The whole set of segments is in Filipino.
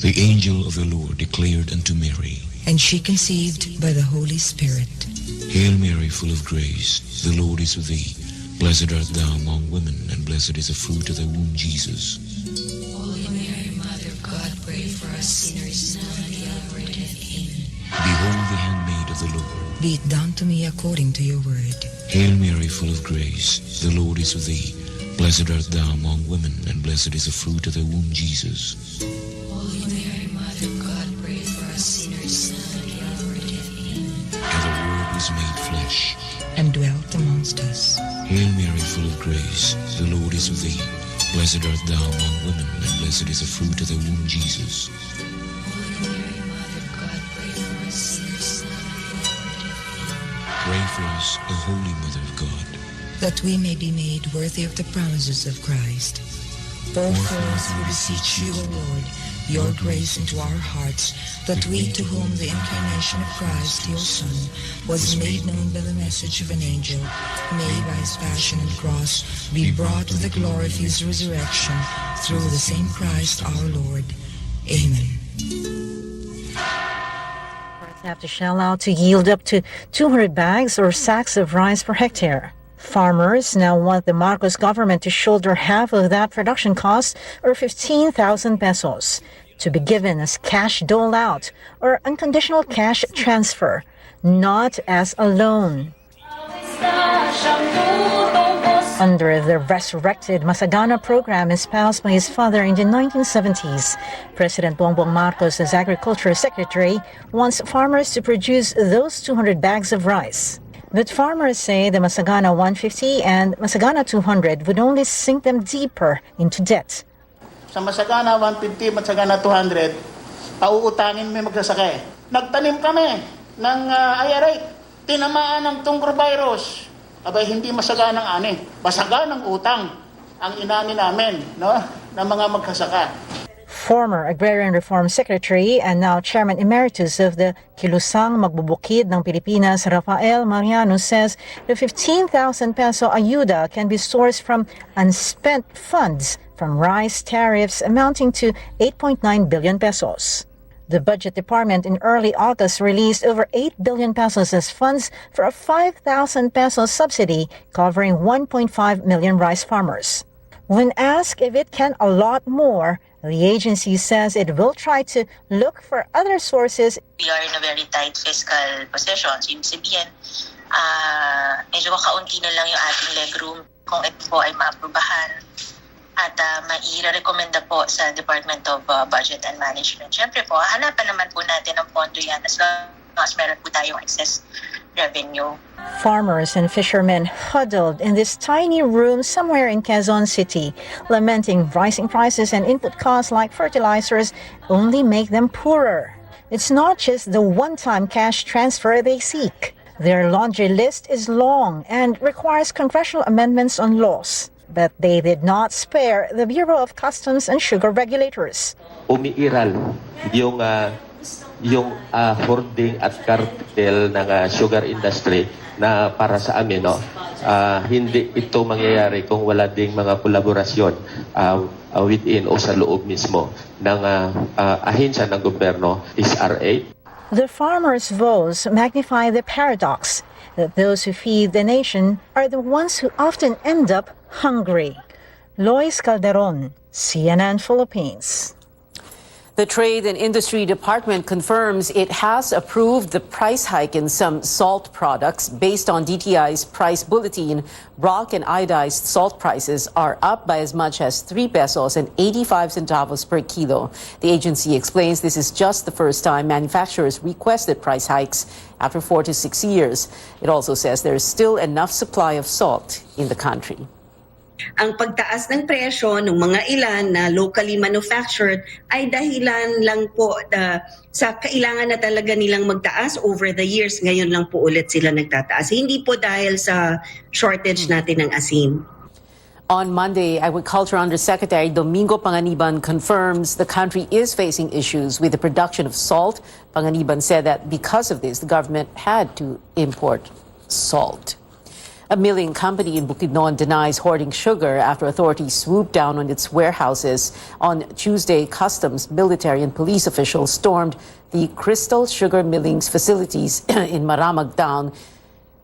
The angel of the Lord declared unto Mary, and she conceived by the Holy Spirit. Hail Mary, full of grace, the Lord is with thee. Blessed art thou among women, and blessed is the fruit of thy womb, Jesus. Holy Mary, Mother of God, pray for us sinners now and at the hour of death. Amen. Behold the handmaid of the Lord. Be it done to me according to your word. Hail Mary, full of grace, the Lord is with thee. Blessed art thou among women, and blessed is the fruit of thy womb, Jesus. Holy Mary, Mother of God, pray for us sinners now and at the hour of death. Amen. And the Word was made flesh, and dwelt amongst us. Hail Mary, full of grace, the Lord is with thee. Blessed art thou among women, and blessed is the fruit of thy womb, Jesus. Holy Mary, Mother of God, pray for us sinners now and at the hour of death. Amen. Pray for us, O Holy Mother of God, that we may be made worthy of the promises of Christ. Pour forth, we beseech you, O Lord, your grace into our hearts, that we, to whom the incarnation of Christ, your Son, was made known by the message of an angel, may by his passion and cross be brought to the glory of his resurrection, through the same Christ our Lord. Amen. Have to shell out to yield up to 200 bags or sacks of rice per hectare. Farmers now want the Marcos government to shoulder half of that production cost, or 15,000 pesos, to be given as cash dole out or unconditional cash transfer, not as a loan. Under the resurrected Masagana program espoused by his father in the 1970s, President Bongbong Marcos, as Agriculture Secretary, wants farmers to produce those 200 bags of rice. But farmers say the Masagana 150 and Masagana 200 would only sink them deeper into debt. Sa Masagana 150, Masagana 200, pauutangin may magsasaka. Nagtanim kami ng ayarite, tinamaan ng tungkol virus. Abay, hindi masaga ng ani, masaga ng utang ang inani namin, no, ng mga magsasaka. Former Agrarian Reform Secretary and now Chairman Emeritus of the Kilusang Magbubukid ng Pilipinas, Rafael Mariano, says the 15,000 peso ayuda can be sourced from unspent funds from rice tariffs amounting to 8.9 billion pesos. The Budget Department in early August released over 8 billion pesos as funds for a 5,000 peso subsidy covering 1.5 million rice farmers. When asked if it can allot more, the agency says it will try to look for other sources. We are in a very tight fiscal position. So yung sabihin, medyo kaunti na lang yung ating legroom kung ito po ay maaprubahan at maire-recommenda po sa Department of Budget and Management. Siyempre po, hanapan naman po natin ang pondo yan as long as meron po tayong excess revenue. Farmers and fishermen huddled in this tiny room somewhere in Quezon City, lamenting rising prices and input costs like fertilizers only make them poorer. It's not just the one-time cash transfer they seek. Their laundry list is long and requires congressional amendments on laws. But they did not spare the Bureau of Customs and Sugar regulators. Umiiral yung hoarding at cartel ng sugar industry na para sa amin, no? Hindi ito mangyayari kung wala ding mga kolaborasyon within o sa loob mismo ng ahensya ng gobyerno, SRA. The farmers' vows magnify the paradox that those who feed the nation are the ones who often end up hungry. Lois Calderon, CNN Philippines. The Trade and Industry Department confirms it has approved the price hike in some salt products based on DTI's price bulletin. Rock and iodized salt prices are up by as much as 3 pesos and 85 centavos per kilo. The agency explains this is just the first time manufacturers requested price hikes after 4 to 6 years. It also says there is still enough supply of salt in the country. Ang pagtaas ng presyo ng mga ilan na locally manufactured ay dahilan lang po sa kailangan na talaga nilang magtaas over the years. Ngayon lang po ulit sila nagtataas. Hindi po dahil sa shortage natin ng asin. On Monday, Agriculture Undersecretary Domingo Panganiban confirms the country is facing issues with the production of salt. Panganiban said that because of this, the government had to import salt. A milling company in Bukidnon denies hoarding sugar after authorities swooped down on its warehouses. On Tuesday, customs, military, and police officials stormed the Crystal Sugar Milling's facilities in Maramag Town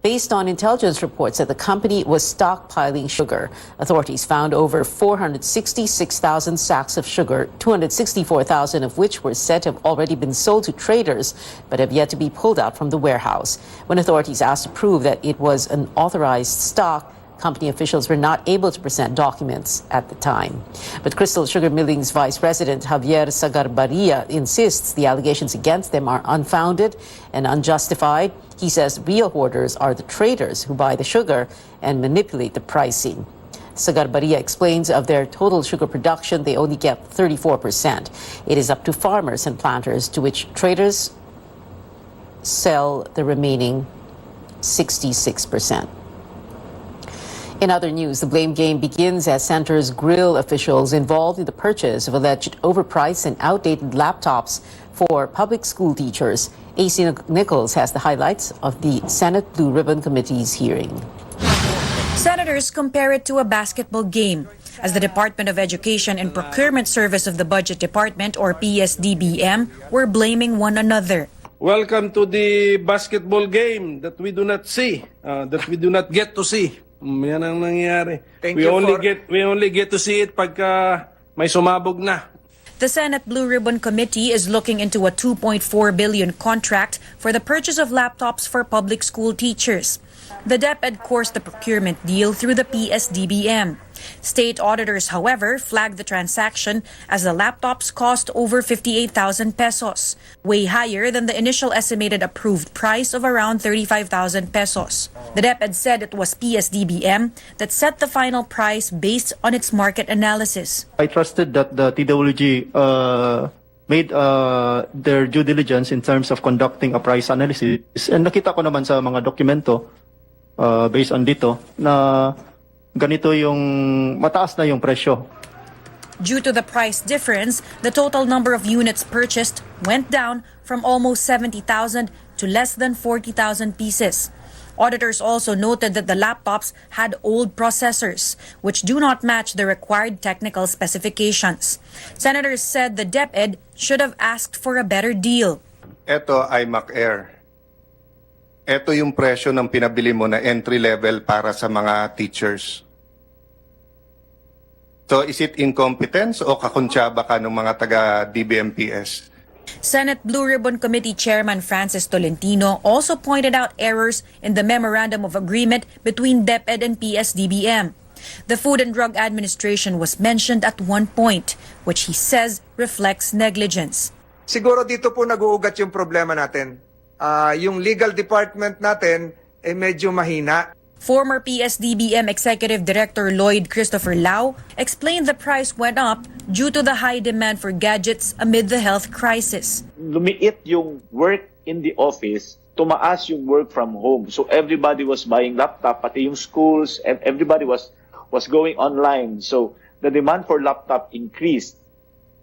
based on intelligence reports that the company was stockpiling sugar. Authorities found over 466,000 sacks of sugar, 264,000 of which were said to have already been sold to traders but have yet to be pulled out from the warehouse. When authorities asked to prove that it was an authorized stock, company officials were not able to present documents at the time. But Crystal Sugar Milling's Vice President Javier Sagarbarria insists the allegations against them are unfounded and unjustified. He says real hoarders are the traders who buy the sugar and manipulate the pricing. Sagarbarria explains of their total sugar production, they only get 34%. It is up to farmers and planters, to which traders sell the remaining 66%. In other news, the blame game begins as Center's grill officials involved in the purchase of alleged overpriced and outdated laptops for public school teachers. AC Nichols has the highlights of the Senate Blue Ribbon Committee's hearing. Senators compare it to a basketball game, as the Department of Education and Procurement Service of the Budget Department, or PSDBM, were blaming one another. Welcome to the basketball game that we do not see, that we do not get to see. Yan ang nangyayari. We only get to see it pagka may sumabog na. The Senate Blue Ribbon Committee is looking into a $2.4 billion contract for the purchase of laptops for public school teachers. The DepEd coursed the procurement deal through the PSDBM. State auditors, however, flagged the transaction as the laptops cost over 58,000 pesos, way higher than the initial estimated approved price of around 35,000 pesos. The DepEd said it was PSDBM that set the final price based on its market analysis. I trusted that the TWG made their due diligence in terms of conducting a price analysis. And nakita ko naman sa mga dokumento based on dito na ganito yung mataas na yung presyo. Due to the price difference, the total number of units purchased went down from almost 70,000 to less than 40,000 pieces. Auditors also noted that the laptops had old processors, which do not match the required technical specifications. Senators said the DepEd should have asked for a better deal. Ito ay Mac-Air. Ito yung presyo ng pinabili mo na entry level para sa mga teachers. So is it incompetence o kakuntsaba ka ng mga taga-DBMPS? Senate Blue Ribbon Committee Chairman Francis Tolentino also pointed out errors in the Memorandum of Agreement between DepEd and PSDBM. The Food and Drug Administration was mentioned at one point, which he says reflects negligence. Siguro dito po nag-uugat yung problema natin. Yung legal department natin medyo mahina. Former PSDBM Executive Director Lloyd Christopher Lau explained the price went up due to the high demand for gadgets amid the health crisis. Lumiit yung work in the office, tumaas yung work from home. So everybody was buying laptop, pati yung schools, and everybody was going online. So the demand for laptop increased.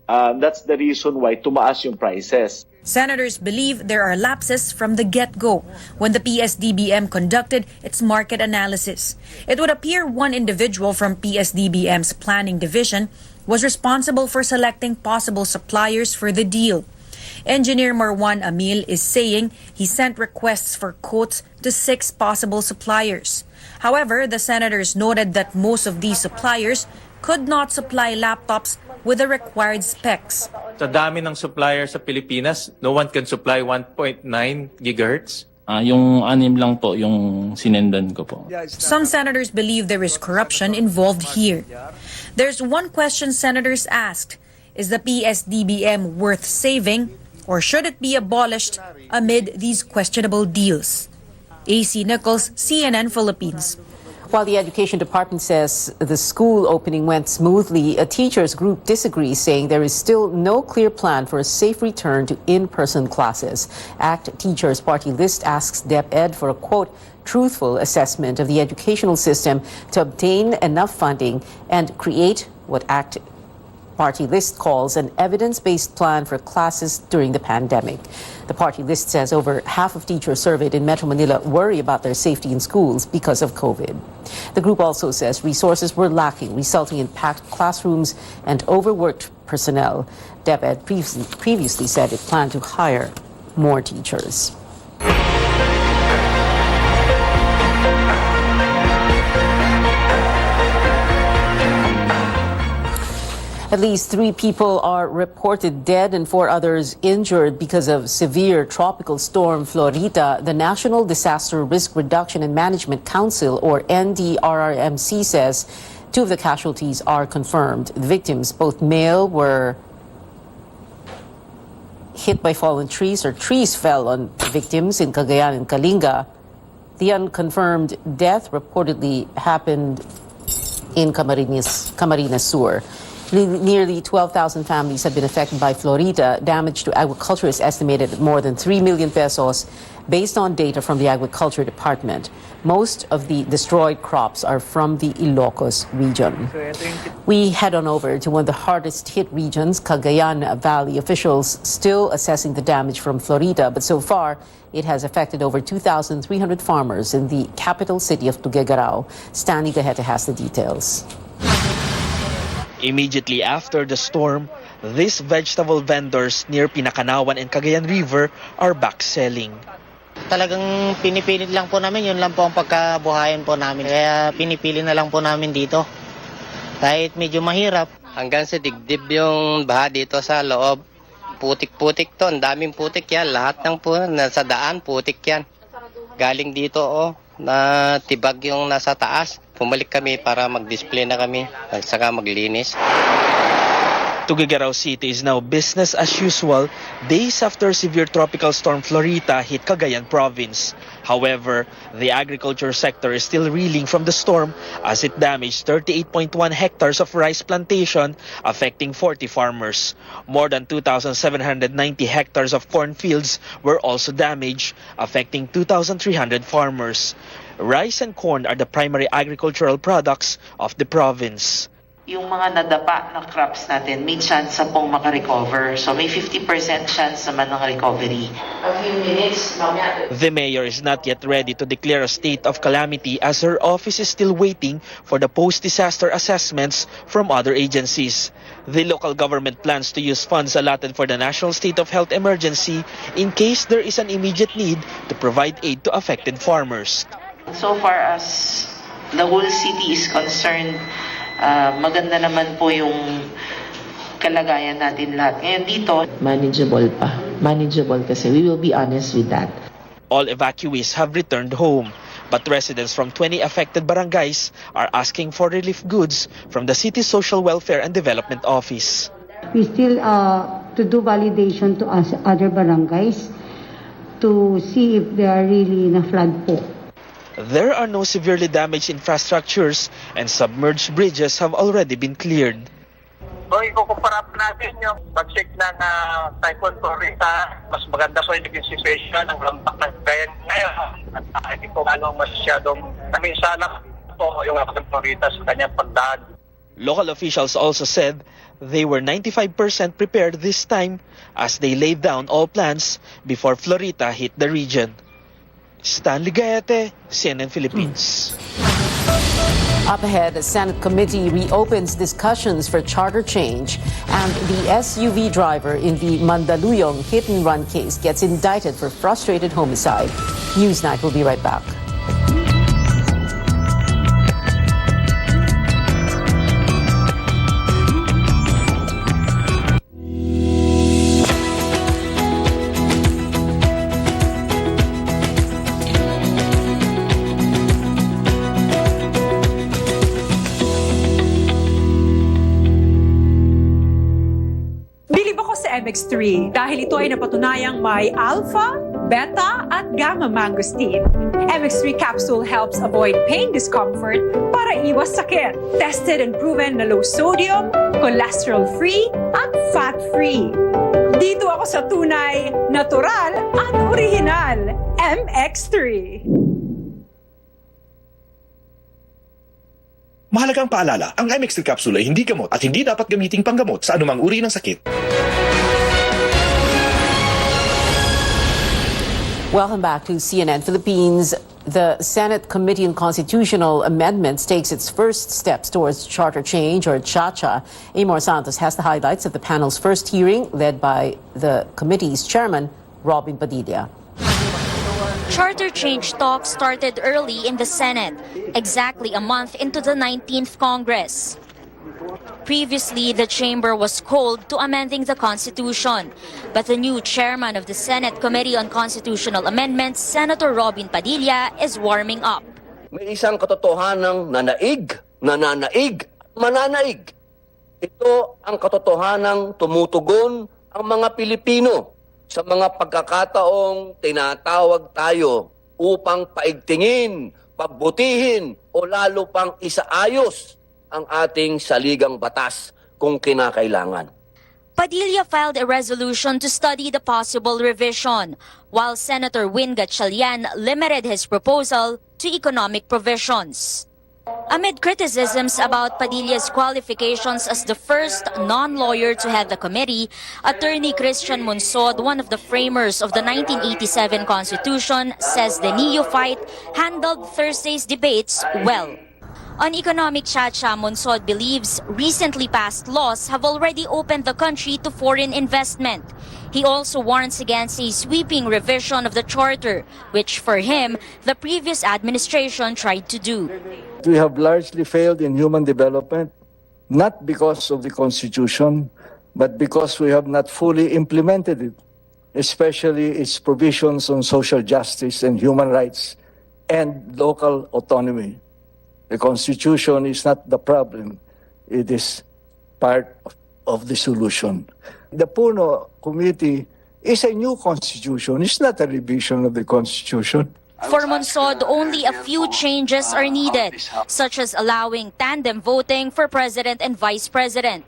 That's the reason why tumaas yung prices. Senators believe there are lapses from the get-go when the PSDBM conducted its market analysis. It would appear one individual from PSDBM's planning division was responsible for selecting possible suppliers for the deal. Engineer Marwan Amil is saying he sent requests for quotes to 6 possible suppliers. However, the senators noted that most of these suppliers could not supply laptops with the required specs. Sa dami ng supplier sa Pilipinas, no one can supply 1.9 gigahertz. Yung 6 lang po yung sinendan ko po. Some senators believe there is corruption involved here. There's one question senators asked: is the PSDBM worth saving, or should it be abolished amid these questionable deals? AC Nichols, CNN Philippines. While the Education Department says the school opening went smoothly, a teachers group disagrees, saying there is still no clear plan for a safe return to in-person classes. ACT Teachers Party List asks DepEd for a, quote, truthful assessment of the educational system to obtain enough funding and create what ACT party list calls an evidence-based plan for classes during the pandemic. The party list says over half of teachers surveyed in Metro Manila worry about their safety in schools because of COVID. The group also says resources were lacking, resulting in packed classrooms and overworked personnel. DepEd previously said it planned to hire more teachers. At least 3 people are reported dead and 4 others injured because of severe tropical storm Florita. The National Disaster Risk Reduction and Management Council, or NDRRMC, says 2 of the casualties are confirmed. The victims, both male, were hit by fallen trees, or trees fell on victims in Cagayan and Kalinga. The unconfirmed death reportedly happened in Camarines Sur. Nearly 12,000 families have been affected by Florita. Damage to agriculture is estimated at more than 3 million pesos based on data from the Agriculture Department. Most of the destroyed crops are from the Ilocos region. We head on over to one of the hardest hit regions, Cagayan Valley. Officials still assessing the damage from Florita, but so far it has affected over 2,300 farmers in the capital city of Tuguegarao. Stanley Gaheta has the details. Immediately after the storm, these vegetable vendors near Pinakanawan and Cagayan River are back selling. Talagang pinipilit lang po namin, yun lang po ang pagkabuhayan po namin. Kaya pinipili na lang po namin dito. Kahit medyo mahirap. Hanggang sa digdib yung baha dito sa loob. Putik-putik to, ang daming putik yan. Lahat ng po, nasa daan, putik yan. Galing dito, na tibag yung nasa taas. Pumalik kami para mag-display na kami, saka maglinis. Tuguegarao City is now business as usual days after severe tropical storm Florita hit Cagayan province. However, the agriculture sector is still reeling from the storm as it damaged 38.1 hectares of rice plantation, affecting 40 farmers. More than 2,790 hectares of cornfields were also damaged, affecting 2,300 farmers. Rice and corn are the primary agricultural products of the province. Yung mga nadapa na crops natin, may chance pong makarecover. So may 50% chance naman ng recovery. A few minutes, The mayor is not yet ready to declare a state of calamity as her office is still waiting for the post-disaster assessments from other agencies. The local government plans to use funds allotted for the national state of health emergency in case there is an immediate need to provide aid to affected farmers. So far as the whole city is concerned, maganda naman po yung kalagayan natin lahat. Ngayon dito, manageable pa. Manageable kasi we will be honest with that. All evacuees have returned home, but residents from 20 affected barangays are asking for relief goods from the city's Social Welfare and Development Office. We still to do validation to other barangays to see if they are really na flood po. There are no severely damaged infrastructures and submerged bridges have already been cleared. Kung ikukumpara natin yung pag-check ng Typhoon Florita, mas maganda po yung naging situation ng lampak ng Cagayan ngayon. At hindi ko masyadong naminsala po yung lampak ng Florita sa kanyang pagdaan. Local officials also said they were 95% prepared this time as they laid down all plans before Florita hit the region. Stanley Gaete, CNN Philippines. Up ahead, the Senate committee reopens discussions for charter change, and the SUV driver in the Mandaluyong hit-and-run case gets indicted for frustrated homicide. Newsnight will be right back. MX3 dahil ito ay napatunayang may alpha, beta at gamma mangosteen. MX3 capsule helps avoid pain discomfort para iwas sakit. Tested and proven na low sodium, cholesterol-free at fat-free. Dito ako sa tunay, natural at original. MX3. Mahalagang paalala, ang MX3 capsule ay hindi gamot at hindi dapat gamiting panggamot sa anumang uri ng sakit. Welcome back to CNN Philippines. The Senate Committee on Constitutional Amendments takes its first steps towards charter change, or CHACHA. Amor Santos has the highlights of the panel's first hearing, led by the committee's chairman, Robin Padilla. Charter change talks started early in the Senate, exactly a month into the 19th Congress. Previously, the chamber was cold to amending the Constitution, but the new chairman of the Senate Committee on Constitutional Amendments, Senator Robin Padilla, is warming up. May isang katotohanang nananaig, mananaig. Ito ang katotohanang tumutugon ang mga Pilipino sa mga pagkakataong tinatawag tayo upang paigtingin, pagbutihin o lalo pang isaayos ang ating saligang batas kung kinakailangan. Padilla filed a resolution to study the possible revision, while Senator Win Gatchalian limited his proposal to economic provisions. Amid criticisms about Padilla's qualifications as the first non-lawyer to head the committee, Attorney Christian Monsod, one of the framers of the 1987 Constitution, says the neophyte handled Thursday's debates well. On economic CHACHA, Monsod believes recently passed laws have already opened the country to foreign investment. He also warns against a sweeping revision of the charter, which for him, the previous administration tried to do. We have largely failed in human development, not because of the Constitution, but because we have not fully implemented it, especially its provisions on social justice and human rights and local autonomy. The Constitution is not the problem. It is part of the solution. The Puno Committee is a new Constitution. It's not a revision of the Constitution. For Monsod, only a few changes are needed, such as allowing tandem voting for President and Vice President.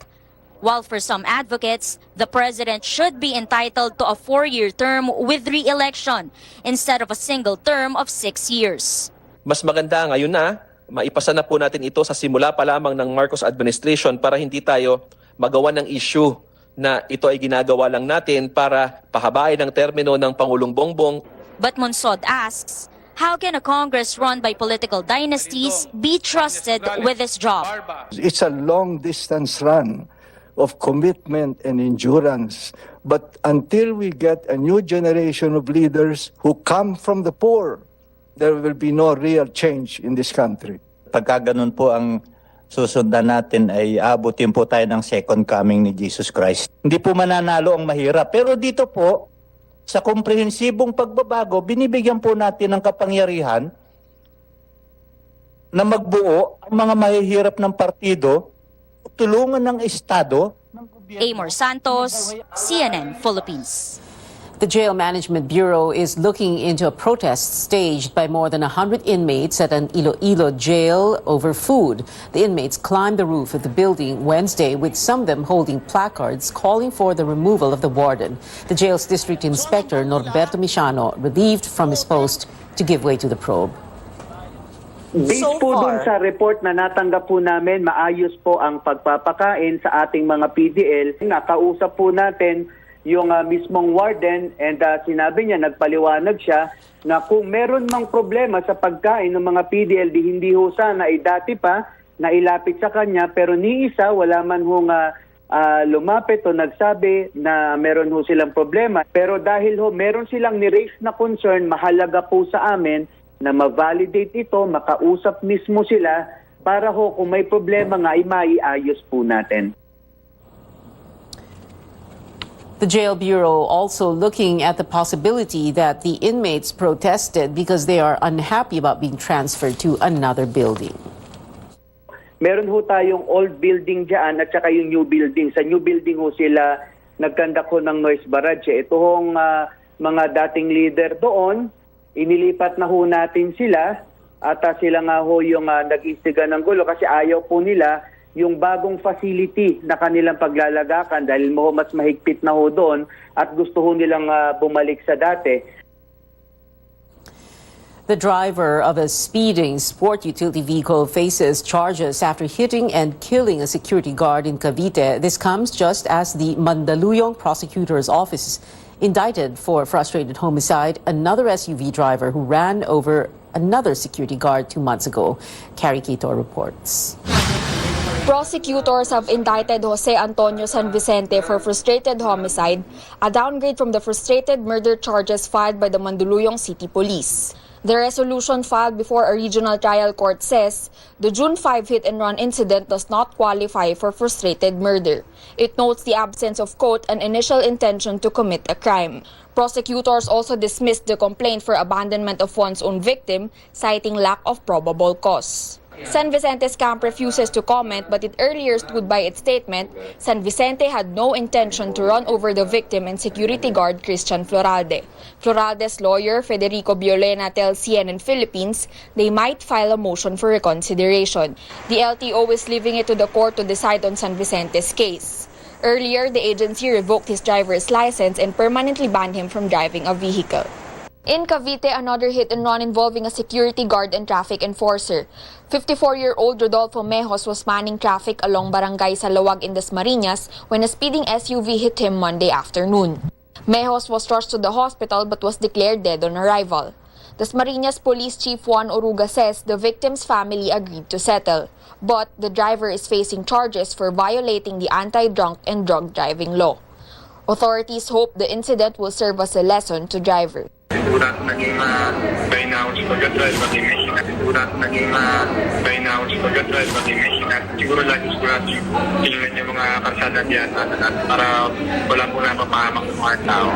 While for some advocates, the President should be entitled to a 4-year term with re-election instead of a single term of 6 years. Mas maganda ngayon na maipasa na po natin ito sa simula pa lamang ng Marcos administration para hindi tayo magawa ng issue na ito ay ginagawa lang natin para pahabain ang termino ng Pangulong Bongbong. But Monsod asks, how can a Congress run by political dynasties be trusted with this job? It's a long-distance run of commitment and endurance. But until we get a new generation of leaders who come from the poor, there will be no real change in this country. Pagka ganun po ang susundan natin ay abutin po tayo ng second coming ni Jesus Christ. Hindi po mananalo ang mahirap. Pero dito po, sa komprehensibong pagbabago, binibigyan po natin ng kapangyarihan na magbuo ang mga mahihirap ng partido, tulungan ng Estado. Amor Santos, CNN Philippines. The Jail Management Bureau is looking into a protest staged by more than 100 inmates at an Iloilo jail over food. The inmates climbed the roof of the building Wednesday, with some of them holding placards calling for the removal of the warden. The jail's district inspector, Norberto Michano, relieved from his post to give way to the probe. Based po dun sa report na natanggap po namin, maayos po ang pagpapakain sa ating mga PDL. Kausap po natin yung mismong warden, and sinabi niya, nagpaliwanag siya na kung meron mang problema sa pagkain ng mga PDL, hindi ho sana dati pa na ilapit sa kanya, pero ni isa wala man hong lumapit o nagsabi na meron ho silang problema. Pero dahil ho meron silang ni-raise na concern, mahalaga po sa amin na ma-validate ito, makausap mismo sila para ho kung may problema nga ay maiayos po natin. The Jail Bureau also looking at the possibility that the inmates protested because they are unhappy about being transferred to another building. Meron ho tayong old building dyan at saka yung new building. Sa new building ho sila nagkandak ho ng noise barrage. Ito hong mga dating leader doon, inilipat na ho natin sila at sila nga ho yung nag-istiga ng gulo kasi ayaw po nila yung bagong facility na kanilang paglalagakan dahil mas mahigpit na ho doon at gusto ho nilang bumalik sa dati. The driver of a speeding sport utility vehicle faces charges after hitting and killing a security guard in Cavite. This comes just as the Mandaluyong prosecutor's office indicted for frustrated homicide another SUV driver who ran over another security guard 2 months ago. Carrie Cator reports. Prosecutors have indicted Jose Antonio San Vicente for frustrated homicide, a downgrade from the frustrated murder charges filed by the Mandaluyong City Police. The resolution filed before a regional trial court says the June 5 hit-and-run incident does not qualify for frustrated murder. It notes the absence of, quote, an initial intention to commit a crime. Prosecutors also dismissed the complaint for abandonment of one's own victim, citing lack of probable cause. San Vicente's camp refuses to comment, but it earlier stood by its statement San Vicente had no intention to run over the victim and security guard Christian Floralde. Floralde's lawyer, Federico Biolena, tells CNN Philippines they might file a motion for reconsideration. The LTO is leaving it to the court to decide on San Vicente's case. Earlier, the agency revoked his driver's license and permanently banned him from driving a vehicle. In Cavite, another hit-and-run involving a security guard and traffic enforcer. 54-year-old Rodolfo Mejos was manning traffic along Barangay Salawag in Dasmariñas when a speeding SUV hit him Monday afternoon. Mejos was rushed to the hospital but was declared dead on arrival. Dasmariñas Police Chief Juan Oruga says the victim's family agreed to settle, but the driver is facing charges for violating the anti-drunk and drug driving law. Authorities hope the incident will serve as a lesson to drivers. Siguro naging bainaw sa pag-drive, maging may hinat. Siguro naging bainaw sa pag-drive, maging may hinat. Siguro lagi tingnan yung mga karsada diyan para wala po na mapahamak ng mga tao.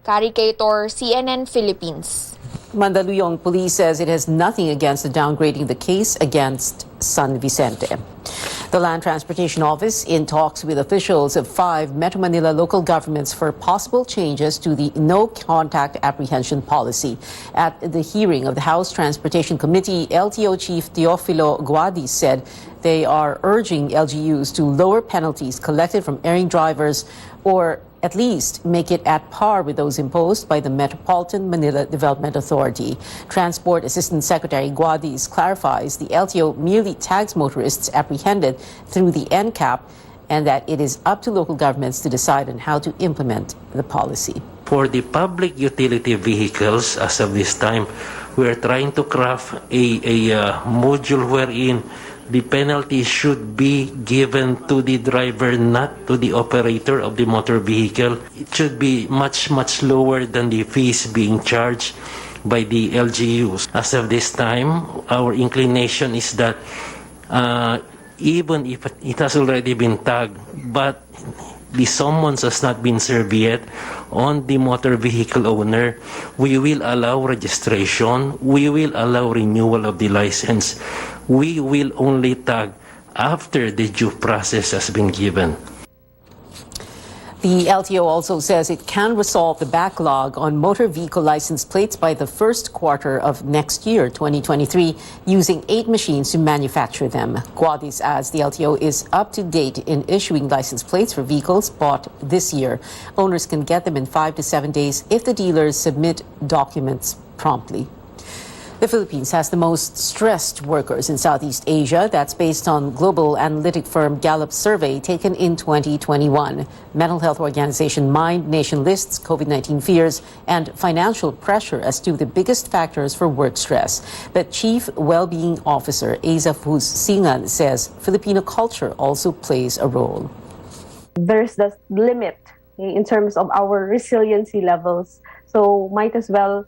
Carrie Cator, CNN Philippines. Mandaluyong Police says it has nothing against the downgrading the case against San Vicente. The Land Transportation Office in talks with officials of 5 Metro Manila local governments for possible changes to the no-contact apprehension policy. At the hearing of the House Transportation Committee, LTO Chief Teofilo Guadis said they are urging LGUs to lower penalties collected from erring drivers or at least make it at par with those imposed by the Metropolitan Manila Development Authority. Transport Assistant Secretary Guadis clarifies the LTO merely tags motorists apprehended through the NCAP and that it is up to local governments to decide on how to implement the policy. For the public utility vehicles, as of this time, we are trying to craft a module wherein the penalty should be given to the driver, not to the operator of the motor vehicle. It should be much, much lower than the fees being charged by the LGUs. As of this time, our inclination is that even if it has already been tagged, but the summons has not been served yet on the motor vehicle owner, we will allow registration, we will allow renewal of the license. We will only tag after the due process has been given. The LTO also says it can resolve the backlog on motor vehicle license plates by the first quarter of next year, 2023, using 8 machines to manufacture them. Guadis adds the LTO is up to date in issuing license plates for vehicles bought this year. Owners can get them in 5 to 7 days if the dealers submit documents promptly. The Philippines has the most stressed workers in Southeast Asia. That's based on global analytic firm Gallup survey taken in 2021. Mental health organization Mind Nation lists COVID-19 fears and financial pressure as two of the biggest factors for work stress. But Chief Wellbeing Officer Asa Fusingan says Filipino culture also plays a role. There's the limit in terms of our resiliency levels. So might as well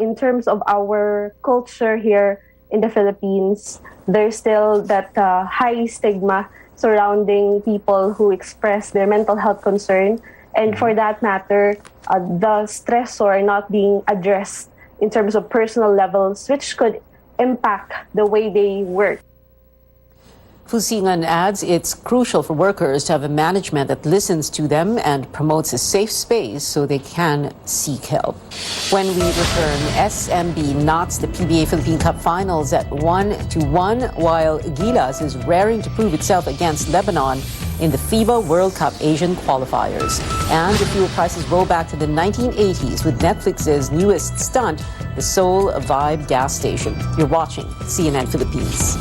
in terms of our culture here in the Philippines, there's still that high stigma surrounding people who express their mental health concern. And for that matter, the stressor not being addressed in terms of personal levels, which could impact the way they work. Fusingan adds it's crucial for workers to have a management that listens to them and promotes a safe space so they can seek help. When we return, SMB knots the PBA Philippine Cup Finals at 1-1, while Gilas is raring to prove itself against Lebanon in the FIBA World Cup Asian qualifiers. And the fuel prices roll back to the 1980s with Netflix's newest stunt, the Seoul Vibe gas station. You're watching CNN Philippines.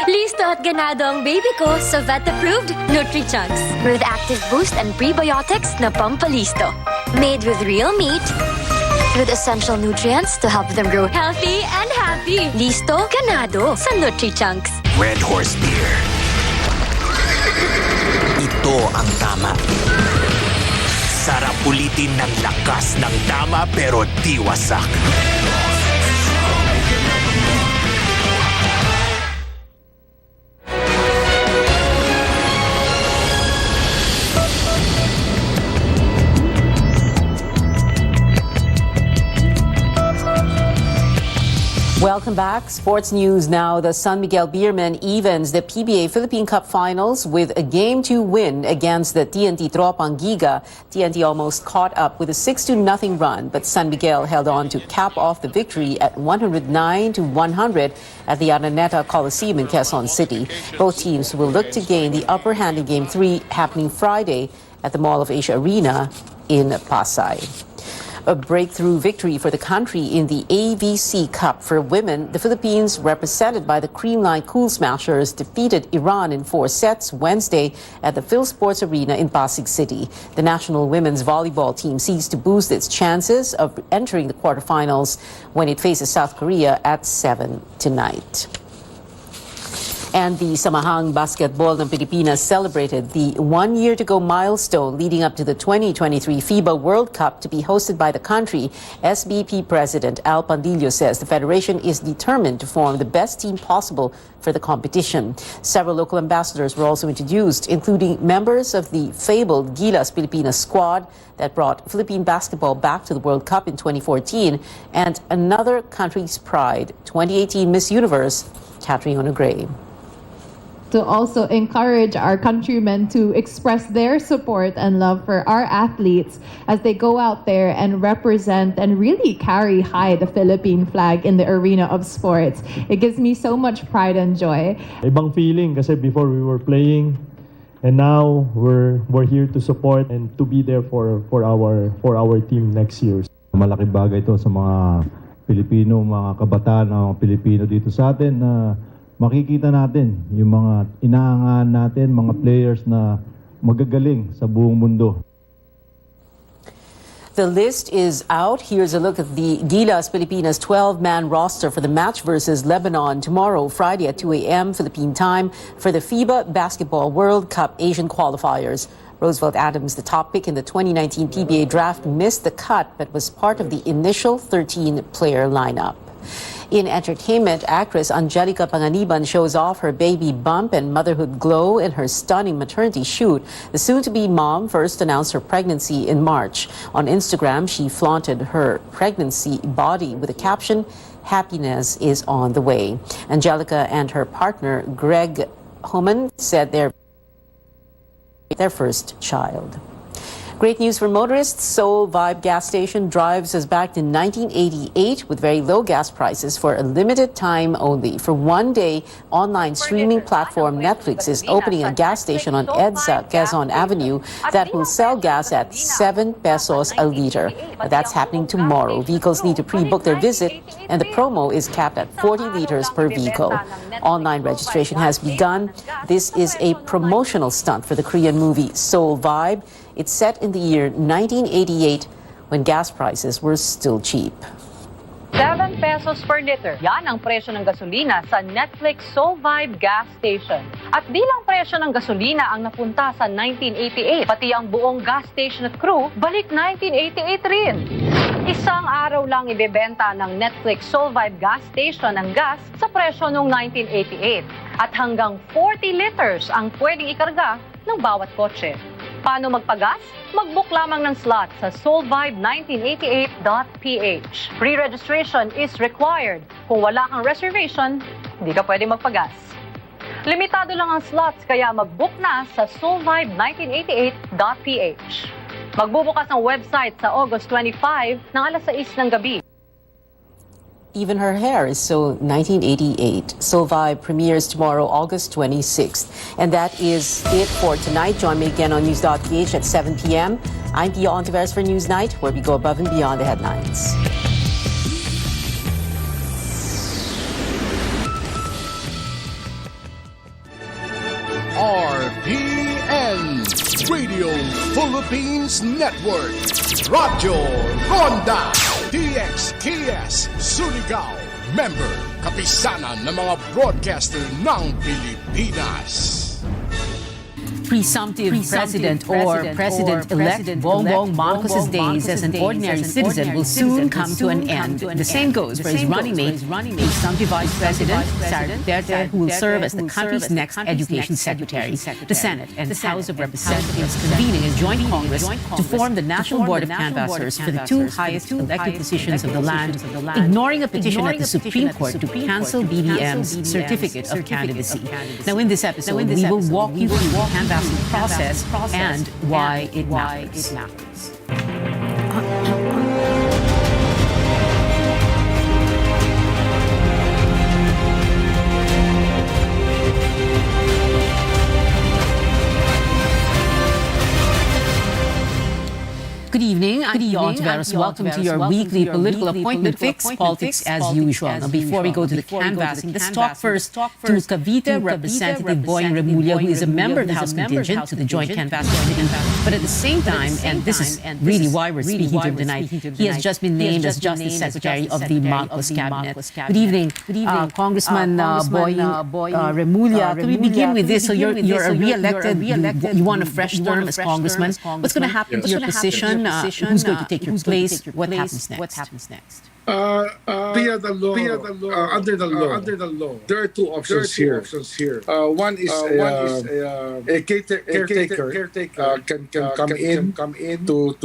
Listo at ganado ang baby ko sa vet-approved Nutri-Chunks with active boost and prebiotics na pampalisto. Made with real meat, with essential nutrients to help them grow healthy and happy. Listo, ganado sa Nutri-Chunks. Red Horse Beer. Ito ang tama. Sarap ulitin ng lakas ng tama pero di wasak. Welcome back. Sports news now. The San Miguel Beermen evens the PBA Philippine Cup Finals with a Game 2 win against the TNT Tropang Giga. TNT almost caught up with a 6-0 run, but San Miguel held on to cap off the victory at 109-100 at the Araneta Coliseum in Quezon City. Both teams will look to gain the upper hand in Game 3 happening Friday at the Mall of Asia Arena in Pasay. A breakthrough victory for the country in the AVC Cup for women. The Philippines, represented by the Creamline Cool Smashers, defeated Iran in 4 sets Wednesday at the Phil Sports Arena in Pasig City. The national women's volleyball team seeks to boost its chances of entering the quarterfinals when it faces South Korea at 7 tonight. And the Samahang Basketball ng Pilipinas celebrated the 1 year to go milestone leading up to the 2023 FIBA World Cup to be hosted by the country. SBP President Al Pandillo says the federation is determined to form the best team possible for the competition. Several local ambassadors were also introduced, including members of the fabled Gilas Pilipinas squad that brought Philippine basketball back to the World Cup in 2014, and another country's pride, 2018 Miss Universe, Catriona Gray. To also encourage our countrymen to express their support and love for our athletes as they go out there and represent and really carry high the Philippine flag in the arena of sports. It gives me so much pride and joy. Ibang feeling kasi before we were playing and now we're here to support and to be there for our team next year. Malaking bagay ito sa mga Pilipino, mga kabataan, mga Pilipino dito sa atin na makikita natin yung mga inaangahan natin, mga players na magagaling sa buong mundo. The list is out. Here's a look at the Gilas Pilipinas 12-man roster for the match versus Lebanon tomorrow, Friday at 2 a.m. Philippine time for the FIBA Basketball World Cup Asian qualifiers. Roosevelt Adams, the top pick in the 2019 PBA draft, missed the cut but was part of the initial 13-player lineup. In entertainment, actress Angelica Panganiban shows off her baby bump and motherhood glow in her stunning maternity shoot. The soon-to-be mom first announced her pregnancy in March. On Instagram, she flaunted her pregnancy body with a caption, "Happiness is on the way." Angelica and her partner, Greg Homan, said their first child. Great news for motorists. Seoul Vibe gas station drives us back to 1988 with very low gas prices for a limited time only. For 1 day, online streaming platform Netflix is opening a gas station on EDSA, Quezon Avenue, that will sell gas at 7 pesos a liter. That's happening tomorrow. Vehicles need to pre-book their visit, and the promo is capped at 40 liters per vehicle. Online registration has begun. This is a promotional stunt for the Korean movie Seoul Vibe. It's set in the year 1988 when gas prices were still cheap. 7 pesos per liter. Yan ang presyo ng gasolina sa Netflix Seoul Vibe gas station. At di lang presyo ng gasolina ang napunta sa 1988, pati ang buong gas station at crew, balik 1988 rin. Isang araw lang ibebenta ng Netflix Seoul Vibe gas station ang gas sa presyo noong 1988 at hanggang 40 liters ang pwedeng ikarga ng bawat kotse. Paano magpagas? Mag-book lamang ng slot sa soulvibe1988.ph. Pre-registration is required. Kung wala kang reservation, hindi ka pwede magpagas. Limitado lang ang slots kaya mag-book na sa soulvibe1988.ph. Magbubukas ang website sa August 25 ng alas 6 ng gabi. Even Her Hair is so 1988. Soul Vibe premieres tomorrow, August 26th. And that is it for tonight. Join me again on News.ph at 7 p.m. I'm Pia Ontiveros for Newsnight, where we go above and beyond the headlines. RPN Radio Philippines Network. Radyo Ronda DXKS Surigao. Member, kapisanan ng mga broadcaster ng Pilipinas. Presumptive President or President-elect Bongbong Marcos's days as an ordinary citizen will soon come to an end. The same goes for his running mate, presumptive Vice President Sara Duterte, who will serve as the country's next Education Secretary. The Senate and the House of Representatives convening a joint Congress to form the National Board of Canvassers for the two highest elected positions of the land, ignoring a petition at the Supreme Court to cancel BBM's Certificate of Candidacy. Now, in this episode, we will walk you through the canvassing process and why it matters. Good evening. I'm Pia Ontiveros. Welcome to your weekly political appointment fix, politics as usual. Now, before we go to the canvassing, let's talk first to Cavite Representative Boying Remulla, who is a member of the House contingent to the Joint Canvassing Committee. But at the same time, and this is really why we're speaking to him tonight, he has just been named as Justice Secretary of the Marcos Cabinet. Good evening, Congressman Boying Remulla. Can we begin with this? So you're a re-elected, you want a fresh term as Congressman. What's going to happen to your position? Who's going to take your place? What happens next? Via the law, under the law, there are two options here. One is a caretaker can come in to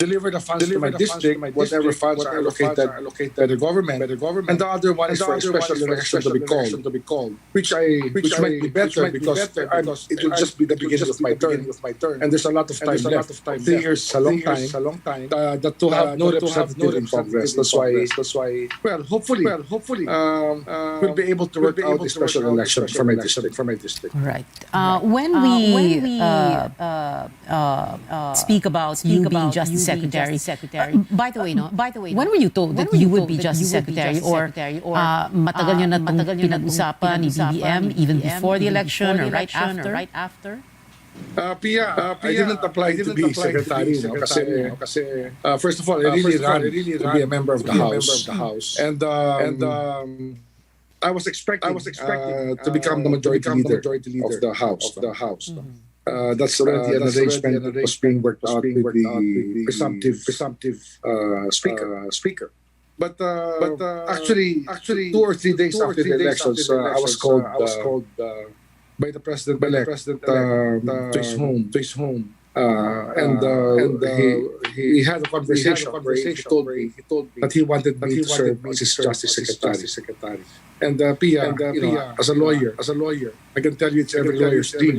deliver the funds to my district, whatever funds are allocated by the government. And the other one is for a special election to be called, which might be better because it will just be the beginning of my term. And there's a lot of time left. 3 years is a long time. That to have no representative in Congress. That's why. Well, hopefully, we'll be able to work out a special election for my district. All right. When we speak about you being Justice Secretary. By the way, when were you told that you would be Justice Secretary? Or matagal nyo na itong pinag-usapan ni BBM even before the election or right after? Pia, I didn't apply to be secretary, kasi first of all, I really ran to be a member of the House. And I was expecting to become the majority leader of the House. That's already an arrangement that was being worked out with the presumptive speaker. But actually, 2 or 3 days after the elections, I was called by the president-elect to his home. He had a conversation where he told me that he wanted me to serve as his Justice Secretary. And Pia, as a lawyer, I can tell you it's every lawyer's dream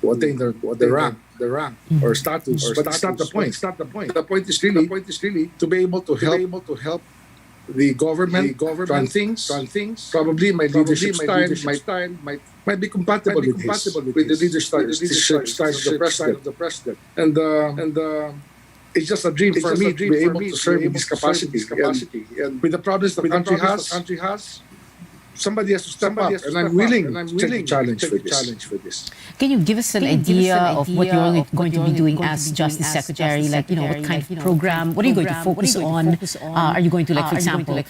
to attain the rank or status. But it's not the point. The point is really to be able to help the government run things. Probably my leadership style might be compatible with the leadership style of the president. And it's just a dream for me to be able to serve in this capacity. And with the problems the country has, somebody has to step up, and I'm willing to take the challenge for this. Can you give us an idea of what you're going to be doing as Justice Secretary? Like, what kind of program? What are you going to focus on? Are you going to, for example, look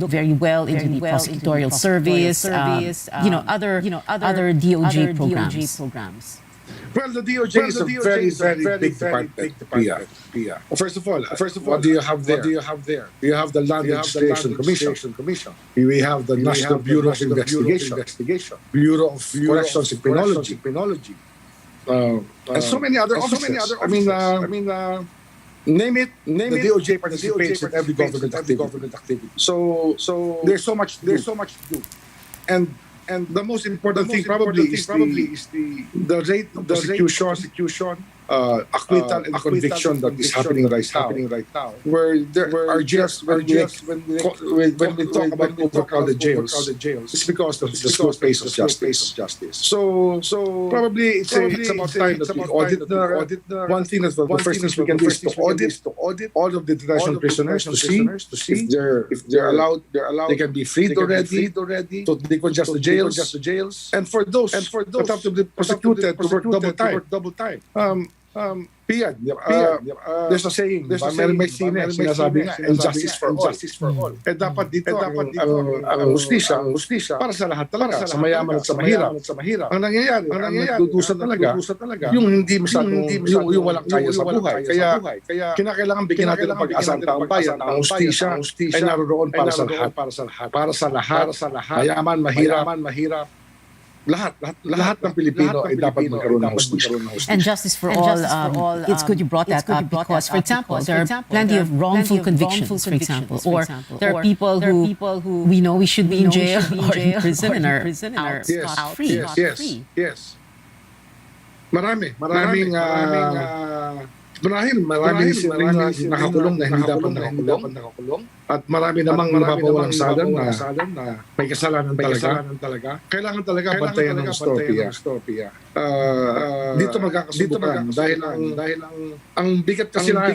very well into the prosecutorial service? Other DOJ programs. Well, the DOJ is a very, very big department. PIA. First of all, what do you have there? You have the Land Registration Commission. We have the National Bureau of Investigation, Bureau of Corrections and Penology, and so many other offices. I mean, name it. The DOJ participates in every government activity. So there's so much to do. And the most important thing probably is the rate of prosecution, acquittal and conviction that is happening right now. Where there are jails, when we talk about overcrowded jails, it's because of the slow pace of justice. So probably it's about time that we audit the one thing that the first thing we can do is to audit all of the detention prisoners to see if they're allowed, they can be freed already, so they congest the jails. And for those that have to be prosecuted to work double time. PIA, there's a saying, may sinasabi nga, justice for all. Eh dapat dito ang hustisya para sa lahat talaga, sa mayaman at sa mahirap. Ang nangyayari, nagdudusa talaga, yung hindi masyadong, yung walang kaya sa buhay. Kaya kinakailangan bigyan natin ang pag-asa ang taong bayan na ang hustisya ay naroon para sa lahat. Mayaman, mahirap. Lahat ng Pilipino ay dapat magkaroon ng hustisya. And justice for all, it's good you brought that up because, for example, there are plenty of wrongful convictions, for example, or there are people who we know we should be in jail or in prison and are out scot-free. Yes. Maraming nakakulong na hindi dapat nakakulong. At marami namang napapawalang salan na may kasalanan talaga. Kailangan talaga bantayan ng Storpia. Dito magkakasubukan dahil ang bigat kasi ng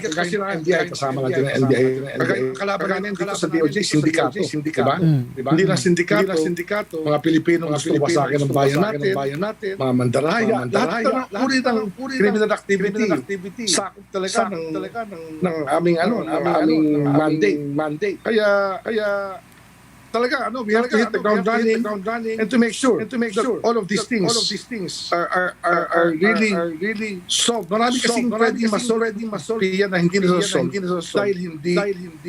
NBI, kasama natin ng NBI. Ang kalaban natin dito sa DOJ, sindikato. Diba? Hindi lang sindikato, mga Pilipino gusto wasakin ng bayan natin, mga mandaraya, lahat ng criminal activity. Sakop talaga ng aming mandate. Kaya talaga we have to hit the ground running and to make sure all of these things are really solved. Marami kasing pwedeng masolve yan na hindi nasosolve dahil hindi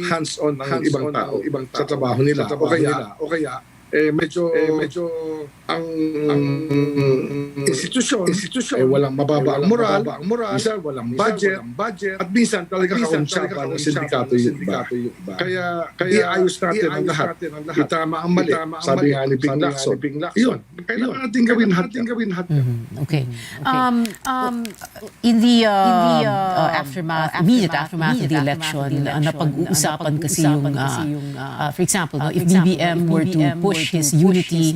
hands-on ng ibang tao sa trabaho nila. O kaya medyo ang institusyon ay walang mababa ang moral, minsan walang budget, at minsan talaga kakunsapan ng sindikato yung iba. Kaya iayos natin ang lahat. Itama ang mali. Sabi nga ni Ping Lacson. Yun. Kailangan natin gawin lahat. Okay. In the immediate aftermath of the election, napag-uusapan kasi yung, for example, if BBM were to push his unity